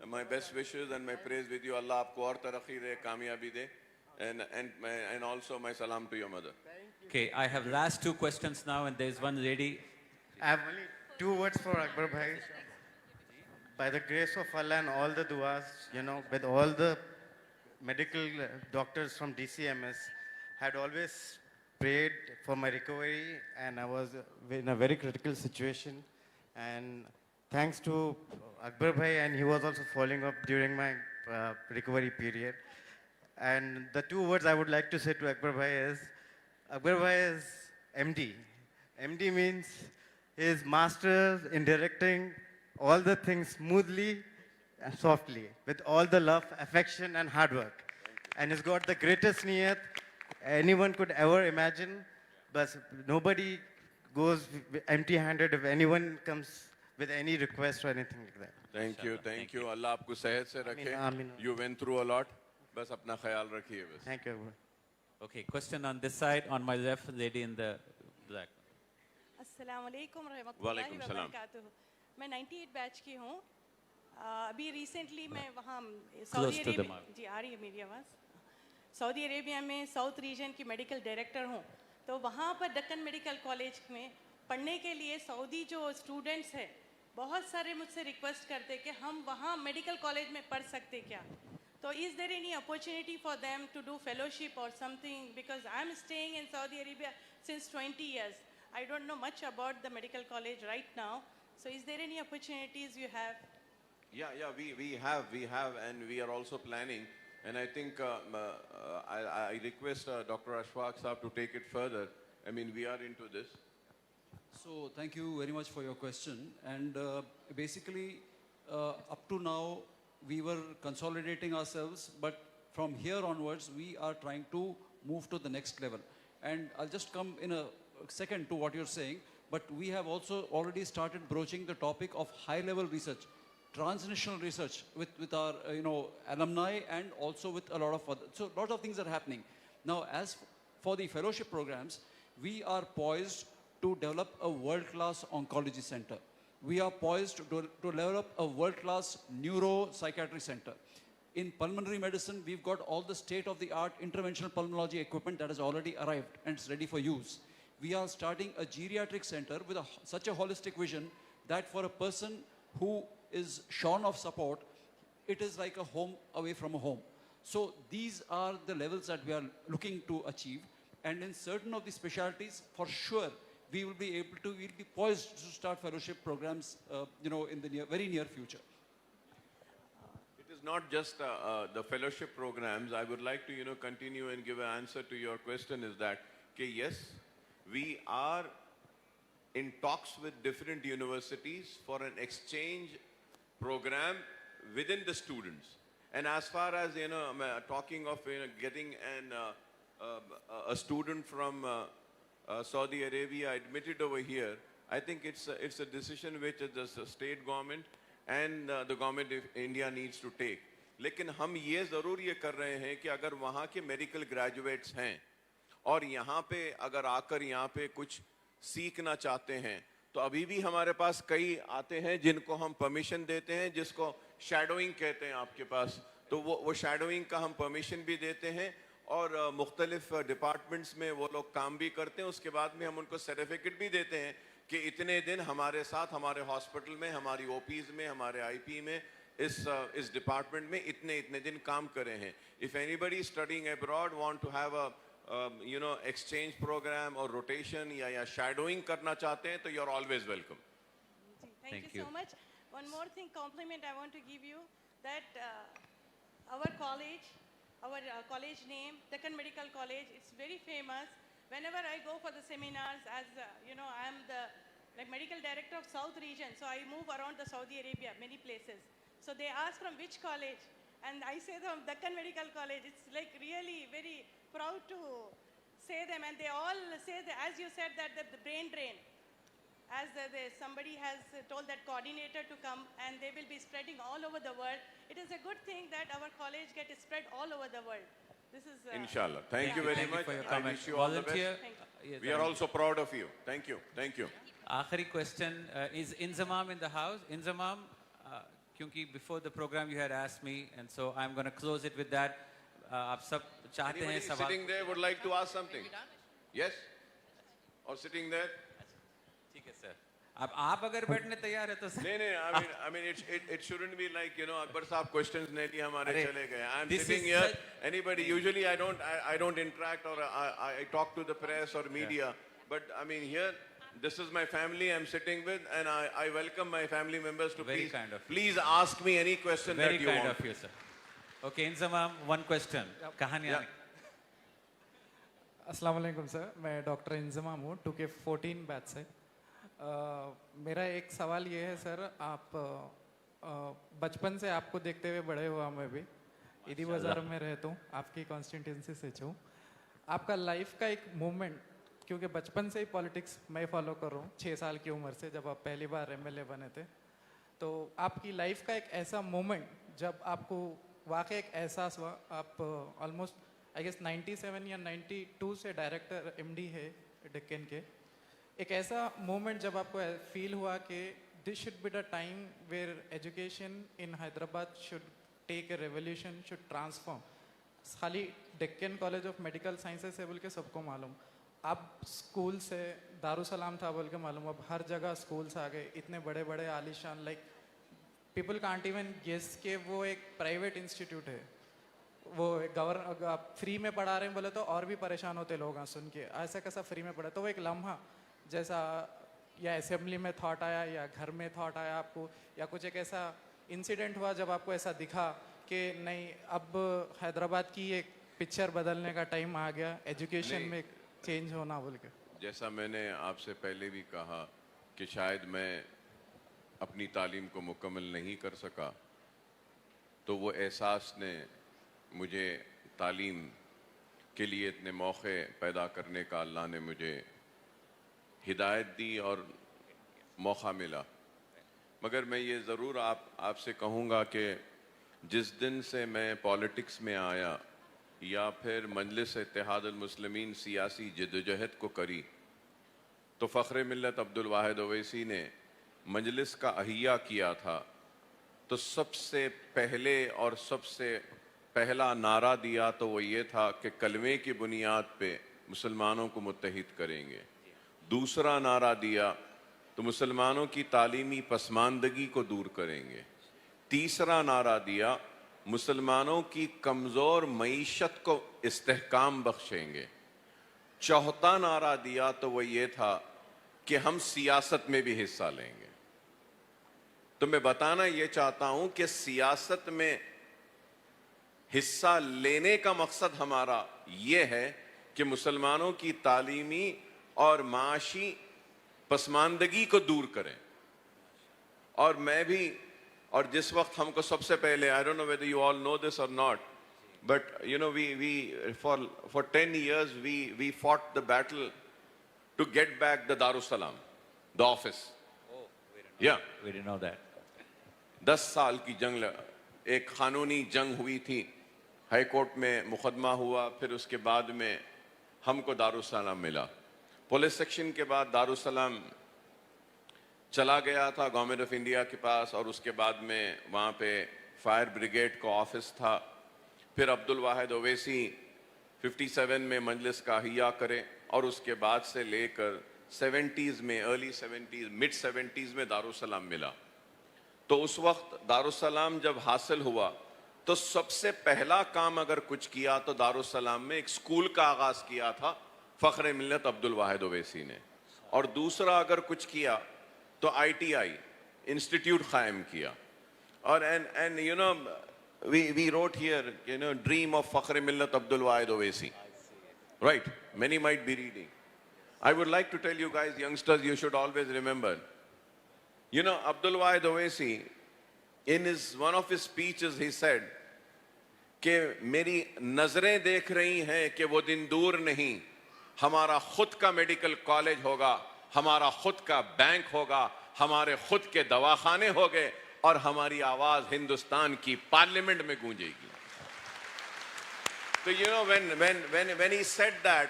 And my best wishes and my praise with you. Allah aapko aur tarakhi de, kamyabi de. And also my salam to your mother. Okay, I have last two questions now, and there's one lady. I have only 2 words for Akbar Bhai. By the grace of Allah and all the duas, with all the medical doctors from DCMS, had always prayed for my recovery, and I was in a very critical situation. And thanks to Akbar Bhai, and he was also following up during my recovery period. And the 2 words I would like to say to Akbar Bhai is, Akbar Bhai is MD. MD means he is master in directing all the things smoothly and softly, with all the love, affection, and hard work. And he's got the greatest niyat anyone could ever imagine, but nobody goes empty-handed if anyone comes with any request or anything like that. Thank you. Allah aapko sehat se rakhe. You went through a lot. Bas apna khayal rakhiye bas. Thank you. Okay, question on this side, on my left, lady in the black. السلام علیکم ورحمۃ اللہ وبرکاتہ. میں 98 بیچ کی ہوں. ابھی recently میں وہاں سعودی عربیہ جی آ رہی ہے میری آواز. سعودی عربیہ میں ساؤتھ ریجن کی میڈیکل ڈائریکٹر ہوں. تو وہاں پر ڈکن میڈیکل کالج میں پڑھنے کے لیے سعودی جو اسٹوڈنٹس ہیں بہت سارے مجھ سے ریکویسٹ کرتے کہ ہم وہاں میڈیکل کالج میں پڑھ سکتے کیا. تو is there any opportunity for them to do fellowship اور something, because I am staying in Saudi Arabia since 20 years. I don't know much about the medical college right now. So is there any opportunities you have? Yeah, we have, and we are also planning. And I think I request Dr. Ashfaq Saab to take it further. I mean, we are into this. So thank you very much for your question. And basically, up to now, we were consolidating ourselves, but from here onwards, we are trying to move to the next level. And I'll just come in a second to what you're saying, but we have also already started broaching the topic of high-level research, transnational research with our alumni, and also with a lot of other. So a lot of things are happening. Now, as for the fellowship programs, we are poised to develop a world-class oncology center. We are poised to develop a world-class neuropsychiatry center. In pulmonary medicine, we've got all the state-of-the-art interventional pulmonology equipment that has already arrived and it's ready for use. We are starting a geriatric center with such a holistic vision that for a person who is shorn of support, it is like a home away from a home. So these are the levels that we are looking to achieve. And in certain of the specialties, for sure, we will be we'll be poised to start fellowship programs, in the very near future. It is not just the fellowship programs. I would like to, continue and give an answer to your question is that, yes, we are in talks with different universities for an exchange program within the students. And as far as, talking of getting a student from Saudi Arabia admitted over here, I think it's a decision which the state government and the government of India needs to take. لیکن ہم یہ ضرور یہ کر رہے ہیں کہ اگر وہاں کے میڈیکل گریجویٹس ہیں اور یہاں پہ اگر آ کر یہاں پہ کچھ سیکھنا چاہتے ہیں تو ابھی بھی ہمارے پاس کئی آتے ہیں جن کو ہم پرمیشن دیتے ہیں, جس کو شیڈوئنگ کہتے ہیں آپ کے پاس, تو وہ شیڈوئنگ کا ہم پرمیشن بھی دیتے ہیں اور مختلف ڈپارٹمنٹس میں وہ لوگ کام بھی کرتے ہیں. اس کے بعد میں ہم ان کو سرٹیفکیٹ بھی دیتے ہیں کہ اتنے دن ہمارے ساتھ ہمارے ہاسپٹل میں, ہماری او پیز میں, ہمارے آئی پی میں, اس ڈپارٹمنٹ میں اتنے دن کام کرے ہیں. If anybody studying abroad want to have a exchange program or rotation یا shadowing کرنا چاہتے ہیں تو you are always welcome. Thank you so much. One more thing, compliment I want to give you, that our college name, Deccan Medical College, it's very famous. Whenever I go for the seminars, as I am the medical director of South region, so I move around the Saudi Arabia, many places. So they ask from which college, and I say from Deccan Medical College. It's like really very proud to say them, and they all say that, as you said, that the brain drain, as somebody has told that coordinator to come, and they will be spreading all over the world. It is a good thing that our college gets spread all over the world. This is Inshallah. Thank you very much. For your I comment. wish you all the Volunteer. best. We are also proud of you. Thank you. Thank you. Akhari question, is Inzamam in the house? Inzamam, kyunki before the program you had asked me, and so I'm going to close it with that. Aap sab chahte hain Anybody sawal. sitting there would like to ask something? Yes? Or sitting there? ٹھیک ہے سر. اب آپ اگر بیٹھنے تیار ہے تو سر. نہیں, I mean it shouldn't be like, Akbar Saab questions نے لی ہمارے چلے گئے. I'm sitting here. Anybody, usually I don't interact or I talk to the press or media. But I mean here, this is my family I'm sitting with, and I welcome my family members to please ask me any question that you want. Very kind of you, sir. Okay, Inzamam, one question. کہانی آنے. السلام علیکم سر, میں doctor انضمام ہوں, 2K14 بیچ سے. میرا ایک سوال یہ ہے سر, آپ بچپن سے آپ کو دیکھتے ہوئے بڑے ہوا, میں بھی عیدی بازار میں رہتا ہوں, آپ کی کانسٹیٹوئنسی سے ہوں. آپ کا لائف کا ایک مومنٹ, کیونکہ بچپن سے ہی پالیٹکس میں فالو کر رہا ہوں 6 سال کی عمر سے, جب آپ پہلی بار MLA بنے تھے, تو آپ کی لائف کا ایک ایسا مومنٹ جب آپ کو واقعی ایک احساس ہوا, آپ آلموسٹ آئی گیس 97 یا 92 سے ڈائریکٹر MD ہے ڈکن کے, ایک ایسا مومنٹ جب آپ کو فیل ہوا کہ this should be the time where education in Hyderabad should take a revolution, should transform. خالی Deccan college of medical sciences ہے بول کے سب کو معلوم, اب اسکول سے دارالسلام تھا بول کے معلوم, اب ہر جگہ اسکولس آ گئے, اتنے بڑے بڑے عالیشان, like people can't even guess کہ وہ ایک پرائیویٹ انسٹیٹیوٹ ہے, وہ آپ فری میں پڑھا رہے ہیں بولے تو اور بھی پریشان ہوتے لوگ سن کے, ایسا کیسا فری میں پڑھا. تو وہ ایک لمحہ جیسا یا اسمبلی میں تھاٹ آیا یا گھر میں تھاٹ آیا آپ کو, یا کچھ ایک ایسا انسیڈنٹ ہوا جب آپ کو ایسا دکھا کہ نہیں اب حیدرآباد کی ایک پکچر بدلنے کا ٹائم آ گیا, ایجوکیشن میں چینج ہونا بول کے. جیسا میں نے آپ سے پہلے بھی کہا کہ شاید میں اپنی تعلیم کو مکمل نہیں کر سکا, تو وہ احساس نے مجھے تعلیم کے لیے اتنے موقع پیدا کرنے کا اللہ نے مجھے ہدایت دی اور موقع ملا. مگر میں یہ ضرور آپ سے کہوں گا کہ جس دن سے میں پالیٹکس میں آیا یا پھر مجلس اتحاد المسلمین سیاسی جدوجہد کو کری, تو فخر ملت عبدالواحد اویسی نے مجلس کا احیا کیا تھا, تو سب سے پہلے اور سب سے پہلا نعرہ دیا تو وہ یہ تھا کہ کلمے کی بنیاد پہ مسلمانوں کو متحد کریں گے. دوسرا نعرہ دیا تو مسلمانوں کی تعلیمی پسماندگی کو دور کریں گے. تیسرا نعرہ دیا مسلمانوں کی کمزور معیشت کو استحکام بخشیں گے. چوتھا نعرہ دیا تو وہ یہ تھا کہ ہم سیاست میں بھی حصہ لیں گے. تو میں بتانا یہ چاہتا ہوں کہ سیاست میں حصہ لینے کا مقصد ہمارا یہ ہے کہ مسلمانوں کی تعلیمی اور معاشی پسماندگی کو دور کریں. اور میں بھی, اور جس وقت ہم کو سب سے پہلے, I don't know whether you all know this or not, but we for 10 years we fought the battle to get back the Darussalam, the office. Oh, yeah, we didn't know that. 10 سال کی جنگ ایک قانونی جنگ ہوئی تھی, high court میں مقدمہ ہوا, پھر اس کے بعد میں ہم کو دارالسلام ملا. پولیس سیکشن کے بعد دارالسلام چلا گیا تھا گورنمنٹ آف انڈیا کے پاس, اور اس کے بعد میں وہاں پہ فائر بریگیڈ کا آفس تھا. پھر عبدالواحد اویسی 57 میں مجلس کا احیا کرے, اور اس کے بعد سے لے کر 70s میں, ارلی 70s, مڈ 70s میں دارالسلام ملا. تو اس وقت دارالسلام جب حاصل ہوا تو سب سے پہلا کام اگر کچھ کیا تو دارالسلام میں ایک سکول کا آغاز کیا تھا فخر ملت عبدالواحد اویسی نے, اور دوسرا اگر کچھ کیا تو ITI انسٹیٹیوٹ قائم کیا. اور and you know we wrote here, you know, dream of Fakhr Millat Abdul Wahid Owaisi, right? Many might be reading. I would like to tell you guys, youngsters, you should always remember, you know, Abdul Wahid Owaisi, in one of his speeches he said کہ میری نظریں دیکھ رہی ہیں کہ وہ دن دور نہیں, ہمارا خود کا میڈیکل کالج ہوگا, ہمارا خود کا بینک ہوگا, ہمارے خود کے دواخانے ہوگے, اور ہماری آواز ہندوستان کی پارلیمنٹ میں گونجے گی. تو you know, when he said that,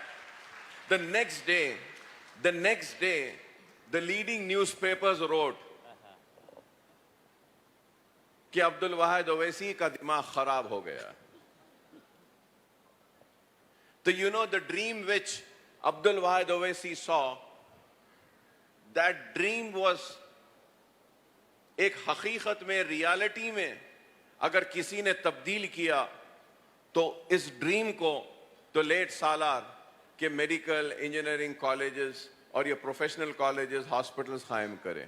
the next day the leading newspapers wrote کہ عبد الواحد اویسی کا دماغ خراب ہو گیا. تو you know, the dream which Abdul Wahid Owaisi saw, that dream was ایک حقیقت میں, ریالٹی میں اگر کسی نے تبدیل کیا تو اس ڈریم کو تو لیٹ سالار کے میڈیکل انجینئرنگ کالجز اور یہ پروفیشنل کالجز, ہاسپٹلز قائم کرے.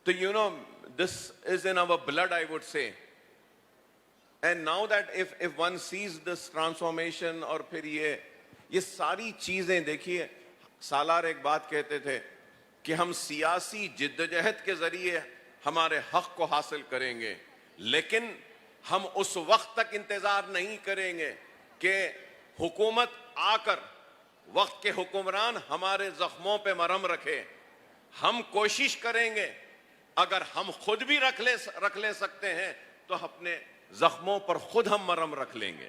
تو you know, this is in our blood, I would say. And now that if one sees this transformation, اور پھر یہ ساری چیزیں دیکھیے, سالار ایک بات کہتے تھے کہ ہم سیاسی جدوجہد کے ذریعے ہمارے حق کو حاصل کریں گے, لیکن ہم اس وقت تک انتظار نہیں کریں گے کہ حکومت آ کر, وقت کے حکمران ہمارے زخموں پہ مرہم رکھے. ہم کوشش کریں گے, اگر ہم خود بھی رکھ لے سکتے ہیں تو اپنے زخموں پر خود ہم مرہم رکھ لیں گے.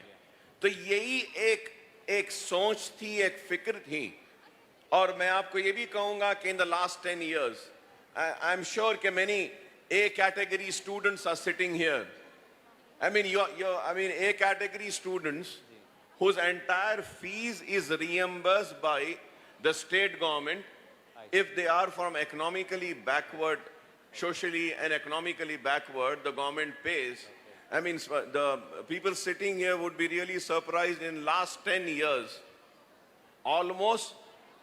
تو یہی ایک سوچ تھی, ایک فکر تھی. اور میں آپ کو یہ بھی کہوں گا کہ in the last 10 years, I'm sure کہ many A category students are sitting here. I mean, A category students whose entire fees is reimbursed by the state government if they are from economically backward, socially and economically backward, the government pays. I mean, the people sitting here would be really surprised. In last 10 years, almost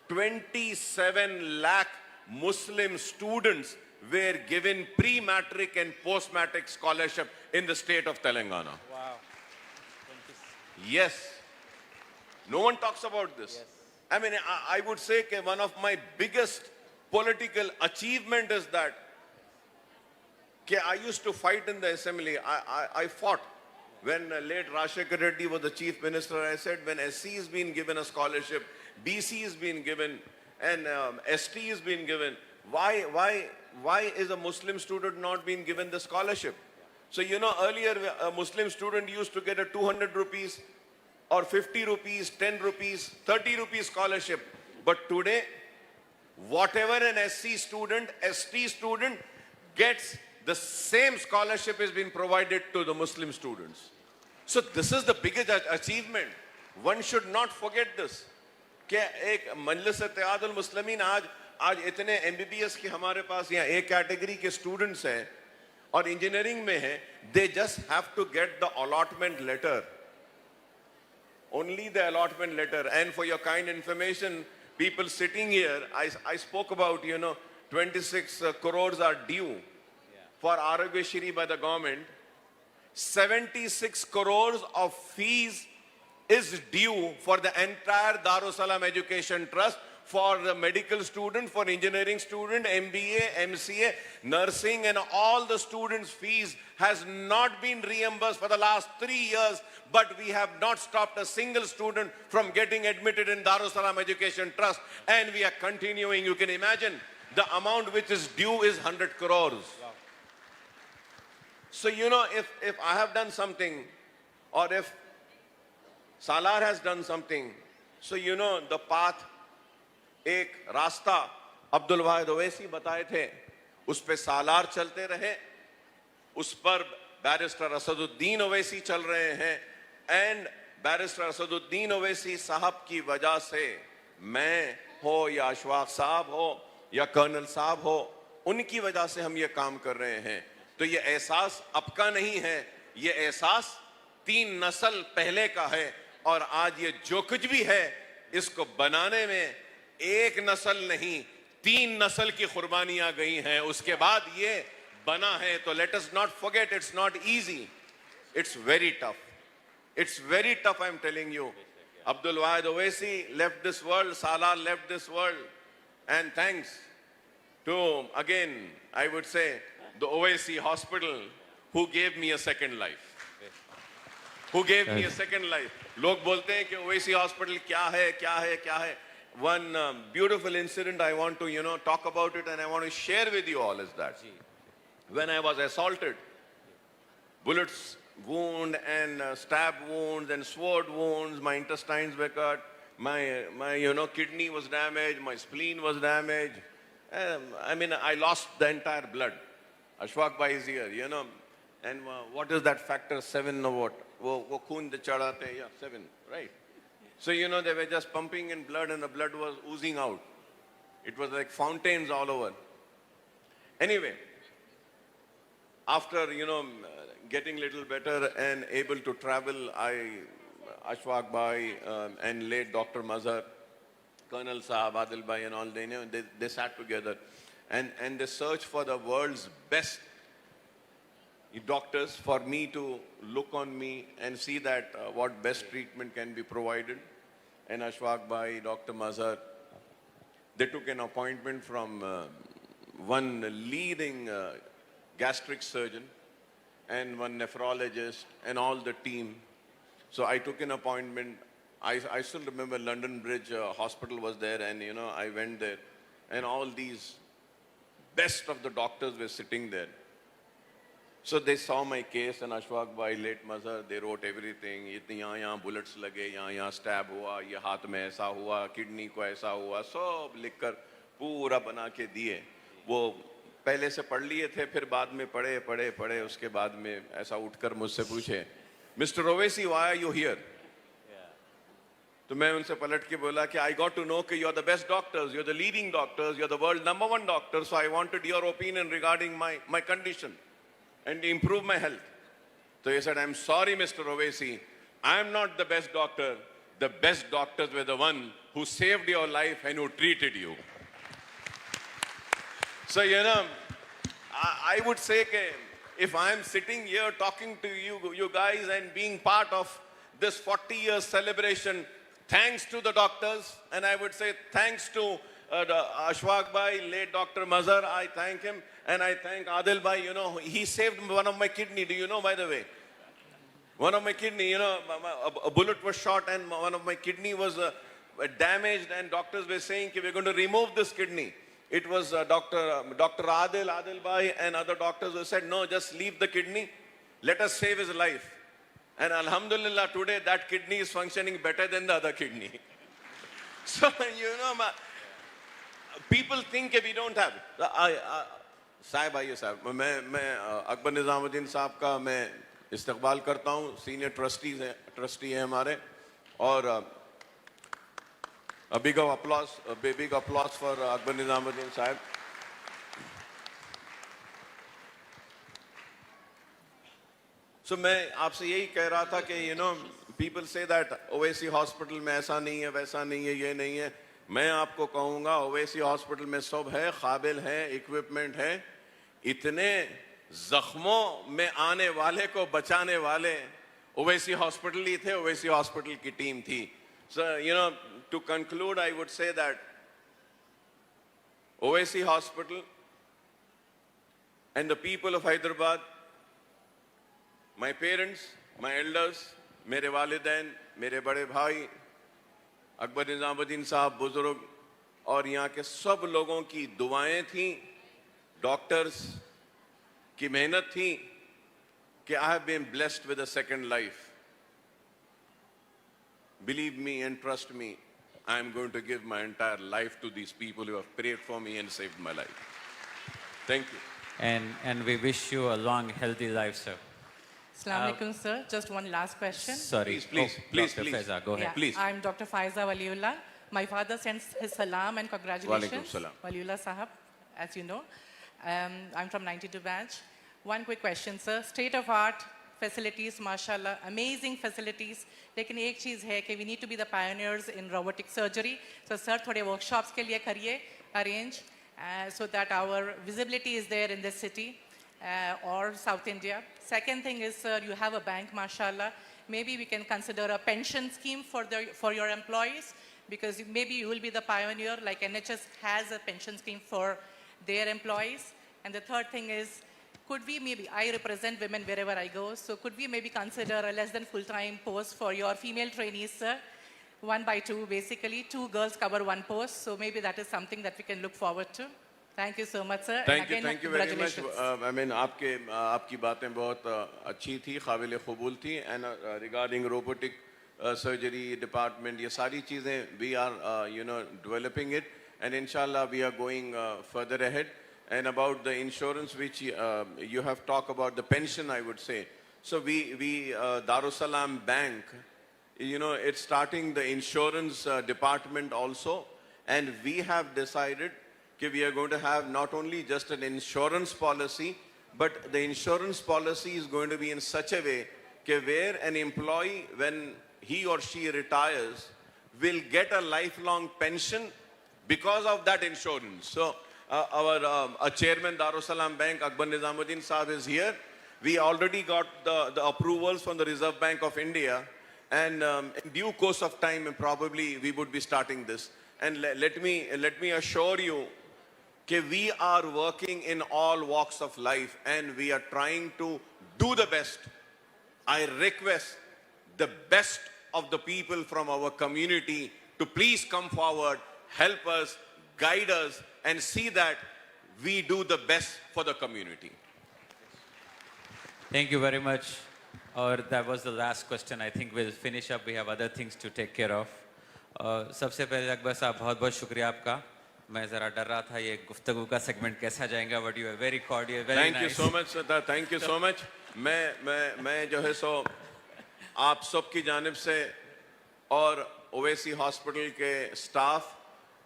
27 lakh Muslim students were given pre-matric and post-matric scholarship in the state of Telangana. Wow. Yes. No one talks about this. Yes. I mean, I would say that one of my biggest political achievement is that I used to fight in the assembly. I fought when late Rajshekar Reddy was the chief minister. I said, when SC is being given a scholarship, BC is being given, and ST is being given, why is a Muslim student not being given the scholarship? So, you know, earlier a Muslim student used to get a 200 rupees or 50 rupees, 10 rupees, 30 rupees scholarship. But today, whatever an SC student, ST student gets, the same scholarship is being provided to the Muslim students. So this is the biggest achievement. One should not forget this. کہ ایک مجلس اتحاد المسلمین آج اتنے MBBS کے ہمارے پاس یہاں A category کے students ہیں اور engineering میں ہیں, they just have to get the allotment letter. Only the allotment letter. And for your kind information, people sitting here, I spoke about, 26 crores are due for Arogya Shri by the government. 76 crores of fees is due for the entire Darussalam Education Trust, for the medical student, for engineering student, MBA, MCA, nursing, and all the students' fees has not been reimbursed for the last 3 years, but we have not stopped a single student from getting admitted in Darussalam Education Trust, and we are continuing. You can imagine the amount which is due is 100 crores. So, if I have done something, or if Salar has done something, so the path, ایک راستہ عبد الواحد اویسی بتائے تھے, اس پہ سالار چلتے رہے, اس پر barrister Asad الدین اویسی چل رہے ہیں, اینڈ بیرسٹر اسد الدین اویسی صاحب کی وجہ سے میں ہو یا اشفاق صاحب ہو یا کرنل صاحب ہو, ان کی وجہ سے ہم یہ کام کر رہے ہیں. تو یہ احساس اب کا نہیں ہے, یہ احساس 3 نسل پہلے کا ہے, اور آج یہ جو کچھ بھی ہے اس کو بنانے میں 1 نسل نہیں 3 نسل کی قربانیاں گئی ہیں, اس کے بعد یہ بنا ہے. تو let us not forget, it's not easy, it's very tough, it's very tough, I'm telling you. Abdul Wahid Owaisi left this world, Salar left this world, and thanks to, again, I would say, the Owaisi Hospital, who gave me a second life. Who gave me a second life. لوگ بولتے ہیں کہ Owaisi Hospital کیا ہے, کیا ہے, کیا ہے. One beautiful incident I want to, talk about it, and I want to share with you all is that when I was assaulted, bullets wound and stab wounds and sword wounds, my intestines were cut, my kidney was damaged, my spleen was damaged. I mean, I lost the entire blood. Ashfaq Bhai is here, and what is that factor 7 or what? Wo khoon de chadhate, yeah, 7, right? So, they were just pumping in blood and the blood was oozing out. It was like fountains all over. Anyway, after, getting little better and able to travel, Ashfaq Bhai and late Dr. Mazhar, Colonel Saab, Adil Bhai and all, they sat together and they searched for the world's best doctors for me to look on me and see that what best treatment can be provided. And Ashfaq Bhai, Dr. Mazhar, they took an appointment from one leading gastric surgeon and one nephrologist and all the team. So I took an appointment. I still remember London Bridge Hospital was there, and I went there, and all these best of the doctors were sitting there. So they saw my case, and Ashfaq Bhai, late Mazhar, they wrote everything. Yahan bullets lage, yahan stab hua, ye haath mein aisa hua, kidney ko aisa hua, sab likh kar pura bana ke diye. وہ پہلے سے پڑھ لیے تھے, پھر بعد میں پڑھے, اس کے بعد میں ایسا اٹھ کر مجھ سے پوچھے, Mr. Owaisi, why are you here? تو میں ان سے پلٹ کے بولا کہ I got to know کہ you're the best doctors, you're the leading doctors, you're the world #1 doctor, so I wanted your opinion regarding my condition and to improve my health. So he said, I'm sorry, Mr. Owaisi, I'm not the best doctor. The best doctors were the one who saved your life and who treated you. So, I would say that if I'm sitting here talking to you guys and being part of this 40-year celebration, thanks to the doctors, and I would say thanks to Ashfaq Bhai, late Dr. Mazhar, I thank him, and I thank Adil Bhai, he saved one of my kidney. Do you know, by the way? One of my kidney, a bullet was shot and one of my kidney was damaged, and doctors were saying that we're going to remove this kidney. It was Dr. Adil Bhai and other doctors who said, no, just leave the kidney, let us save his life. And Alhamdulillah, today that kidney is functioning better than the other kidney. So, people think that we don't have it. Sahib, aaiye sahib. میں اکبر نظام الدین صاحب کا میں استقبال کرتا ہوں. Senior trustee ہیں ہمارے. اور a big applause for Akbar Nizamuddin Sahib. So میں آپ سے یہی کہہ رہا تھا کہ people say that Owaisi Hospital میں ایسا نہیں ہے, ویسا نہیں ہے, یہ نہیں ہے. میں آپ کو کہوں گا Owaisi Hospital میں سب ہے, قابل ہے, equipment ہے. اتنے زخموں میں آنے والے کو بچانے والے Owaisi Hospital ہی تھے, Owaisi Hospital کی ٹیم تھی. So, to conclude, I would say that Owaisi Hospital and the people of Hyderabad, my parents, my elders, میرے والدین, میرے بڑے بھائی, اکبر نظام الدین صاحب بزرگ, اور یہاں کے سب لوگوں کی دعائیں تھیں, ڈاکٹرز کی محنت تھی, कि I have been blessed with a second life. Believe me and trust me, I am going to give my entire life to these people who have prayed for me and saved my life. Thank you. And we wish you a long, healthy life, sir. Assalamu alaikum, sir. Just one last question. Sorry. Please, Dr. Faiza, go ahead. Yeah, Please. I'm Dr. Faiza Waliullah. My father sends his salam and congratulations. Walaikum salam. Waliullah Sahab, as you know. I'm from 92 batch. One quick question, sir. State-of-art facilities, mashallah, amazing facilities. लेकिन एक चीज़ है कि we need to be the pioneers in robotic surgery. So, sir, थोड़े workshops के लिए करिए, arrange, so that our visibility is there in this city or South India. Second thing is, sir, you have a bank, mashallah. Maybe we can consider a pension scheme for your employees, because maybe you will be the pioneer, like NHS has a pension scheme for their employees. And the third thing is, could we maybe, I represent women wherever I go, so could we maybe consider a less than full-time post for your female trainees, sir? 1 by 2, basically. 2 girls cover 1 post, so maybe that is something that we can look forward to. Thank you so much, sir. Thank you very much. I mean, आपकी बातें बहुत अच्छी थी, काबिल क़बूल थी. And regarding robotic surgery department, ये सारी चीज़ें we are, developing it, and inshallah we are going further ahead. And about the insurance, which you have talked about, the pension, I would say. So we Darussalam Bank, it's starting the insurance department also, and we have decided that we are going to have not only just an insurance policy, but the insurance policy is going to be in such a way that where an employee, when he or she retires, will get a lifelong pension because of that insurance. So our chairman Darussalam Bank, Akbar Nizamuddin Sahab, is here. We already got the approvals from the Reserve Bank of India, and in due course of time, probably we would be starting this. And let me assure you that we are working in all walks of life, and we are trying to do the best. I request the best of the people from our community to please come forward, help us, guide us, and see that we do the best for the community. Thank you very much. That was the last question. I think we'll finish up. We have other things to take care of. सबसे पहले अकबर साहब बहुत बहुत शुक्रिया आपका. मैं ज़रा डर रहा था ये गुफ्तगू का सेगमेंट कैसा जाएगा, but you are very cordial, very nice. Thank you so much, Sata. Thank you so much. मैं जो है सो आप सब की जानिब से और ओवैसी हॉस्पिटल के स्टाफ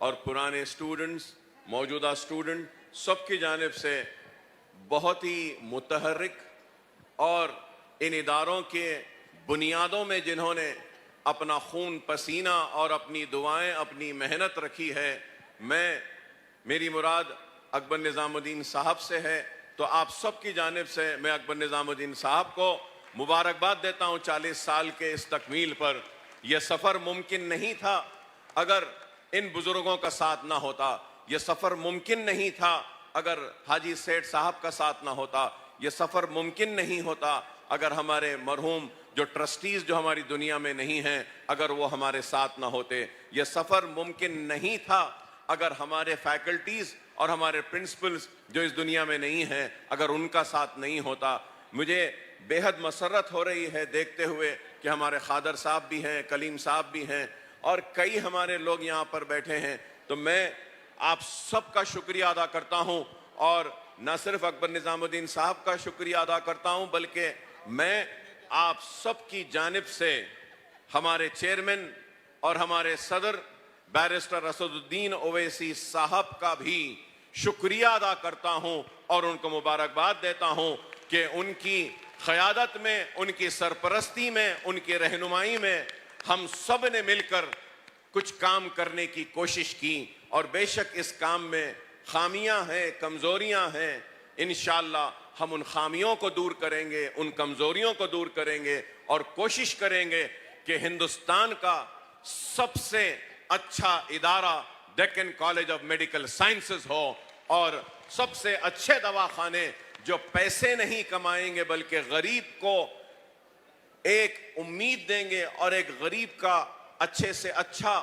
और पुराने स्टूडेंट्स, मौजूदा स्टूडेंट, सब की जानिब से बहुत ही मुतहर्रिक और इन इदारों के बुनियादों में जिन्होंने अपना खून पसीना और अपनी दुआएं, अपनी मेहनत रखी है, मेरी मुराद अकबर निज़ामुद्दीन साहब से है. तो आप सब की जानिब से मैं अकबर निज़ामुद्दीन साहब को मुबारकबाद देता हूं 40 साल के इस तकमील पर. यह सफ़र मुमकिन नहीं था अगर इन बुजुर्गों का साथ ना होता. यह सफ़र मुमकिन नहीं था अगर हाजी सेठ साहब का साथ ना होता. यह सफ़र मुमकिन नहीं होता अगर हमारे मरहूम जो ट्रस्टीज़ जो हमारी दुनिया में नहीं हैं, अगर वो हमारे साथ ना होते. यह सफ़र मुमकिन नहीं था अगर हमारे फैकल्टीज़ और हमारे प्रिंसिपल्स जो इस दुनिया में नहीं हैं, अगर उनका साथ नहीं होता. मुझे बेहद मसरत हो रही है देखते हुए कि हमारे खादर साहब भी हैं, कलीम साहब भी हैं और कई हमारे लोग यहाँ पर बैठे हैं. तो मैं आप सबका शुक्रिया अदा करता हूँ, और न सिर्फ अकबर निज़ामुद्दीन साहब का शुक्रिया अदा करता हूँ, बल्कि मैं आप सबकी जानिब से हमारे चेयरमैन और हमारे सदर बैरिस्टर असदुद्दीन ओवैसी साहब का भी शुक्रिया अदा करता हूँ और उनको मुबारकबाद देता हूँ कि उनकी क़यादत में, उनकी सरपरस्ती में, उनकी रहनुमाई में हम सब ने मिलकर कुछ काम करने की कोशिश की. और बेशक इस काम में खामियां हैं, कमज़ोरियां हैं. इंशाअल्लाह हम उन खामियों को दूर करेंगे, उन कमज़ोरियों को दूर करेंगे और कोशिश करेंगे कि हिंदुस्तान का सबसे अच्छा इदारा Deccan college of medical sciences हो, और सबसे अच्छे दवाखाने जो पैसे नहीं कमाएंगे बल्कि गरीब को एक उम्मीद देंगे और एक गरीब का अच्छे से अच्छा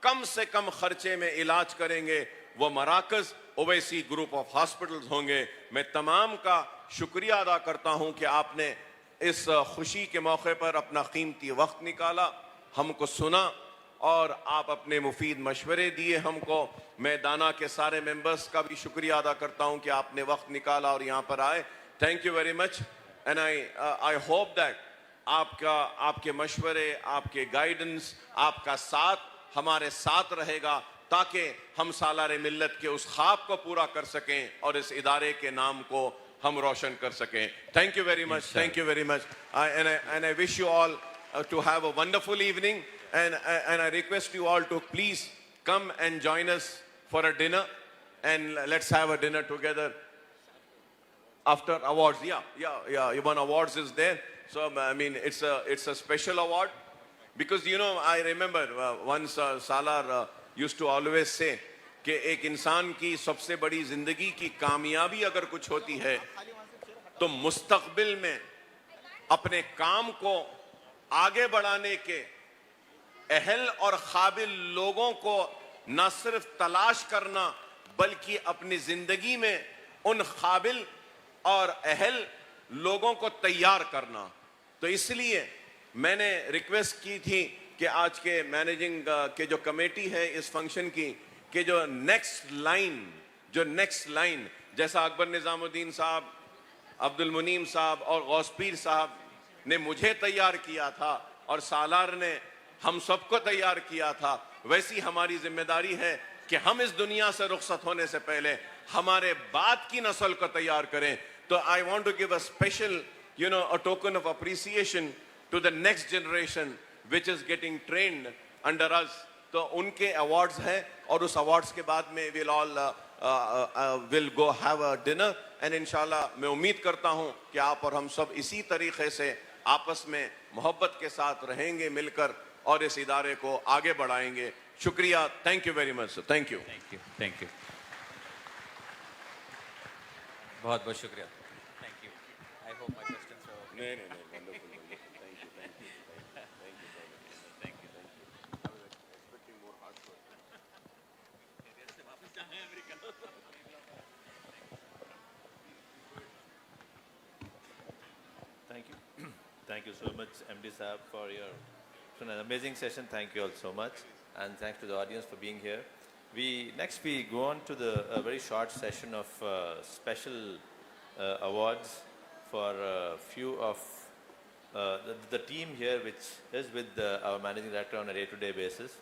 कम से कम खर्चे में इलाज करेंगे, वो मराकज़ ओवैसी ग्रुप ऑफ हॉस्पिटल्स होंगे. मैं तमाम का शुक्रिया अदा करता हूं कि आपने اس خوشی کے موقع پر اپنا قیمتی وقت نکالا، ہم کو سنا اور آپ اپنے مفید مشورے دیے ہم کو. میں دانا کے سارے ممبرز کا بھی شکریہ ادا کرتا ہوں کہ آپ نے وقت نکالا اور یہاں پر آئے. Thank you very much. And I hope that آپ کے مشورے، آپ کے گائیڈنس، آپ کا ساتھ ہمارے ساتھ رہے گا تاکہ ہم سالار ملت کے اس خواب کو پورا کر سکیں اور اس ادارے کے نام کو ہم روشن کر سکیں. Thank you very much. Thank you very much. And I wish you all to have a wonderful evening, and I request you all to please come and join us for a dinner, and let's have a dinner together after awards. Yeah, one awards is there. So I mean, it's a special award, because I remember once Salar used to always say کہ ایک انسان کی سب سے بڑی زندگی کی کامیابی اگر کچھ ہوتی ہے تو مستقبل میں اپنے کام کو آگے بڑھانے کے اہل اور قابل لوگوں کو نہ صرف تلاش کرنا بلکہ اپنی زندگی میں ان قابل اور اہل لوگوں کو تیار کرنا. تو اس لیے میں نے ریکویسٹ کی تھی کہ آج کے مینیجنگ کے جو کمیٹی ہے اس فنکشن کی، کہ جو نیکسٹ لائن جیسا اکبر نظام الدین صاحب، عبد المنیم صاحب اور غوث پیر صاحب نے مجھے تیار کیا تھا اور سالار نے ہم سب کو تیار کیا تھا، ویسی ہماری ذمہ داری ہے کہ ہم اس دنیا سے رخصت ہونے سے پہلے ہمارے بعد کی نسل کو تیار کریں. تو I want to give a special, a token of appreciation to the next generation which is getting trained under us. تو ان کے ایوارڈز ہیں اور اس ایوارڈز کے بعد میں we'll go have a dinner, and انشاءاللہ میں امید کرتا ہوں کہ آپ اور ہم سب اسی طریقے سے آپس میں محبت کے ساتھ رہیں گے مل کر اور اس ادارے کو آگے بڑھائیں گے. شکریہ. Thank you very much. Thank you. Thank you. بہت بہت شکریہ. Thank you. I hope my questions are نہیں Thank you so much, MD Saab, for an amazing session. Thank you all so much. And thanks to the audience for being here. Next we go on to a very short session of special awards for a few of the team here, which is with our managing director on a day-to-day basis.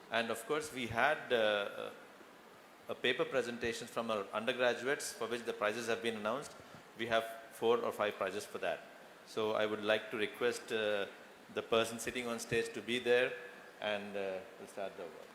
And of course, we had a paper presentation from our undergraduates for which the prizes have been announced. We have 4 or 5 prizes for that. So I would like to request the person sitting on stage to be there, and we'll start the award.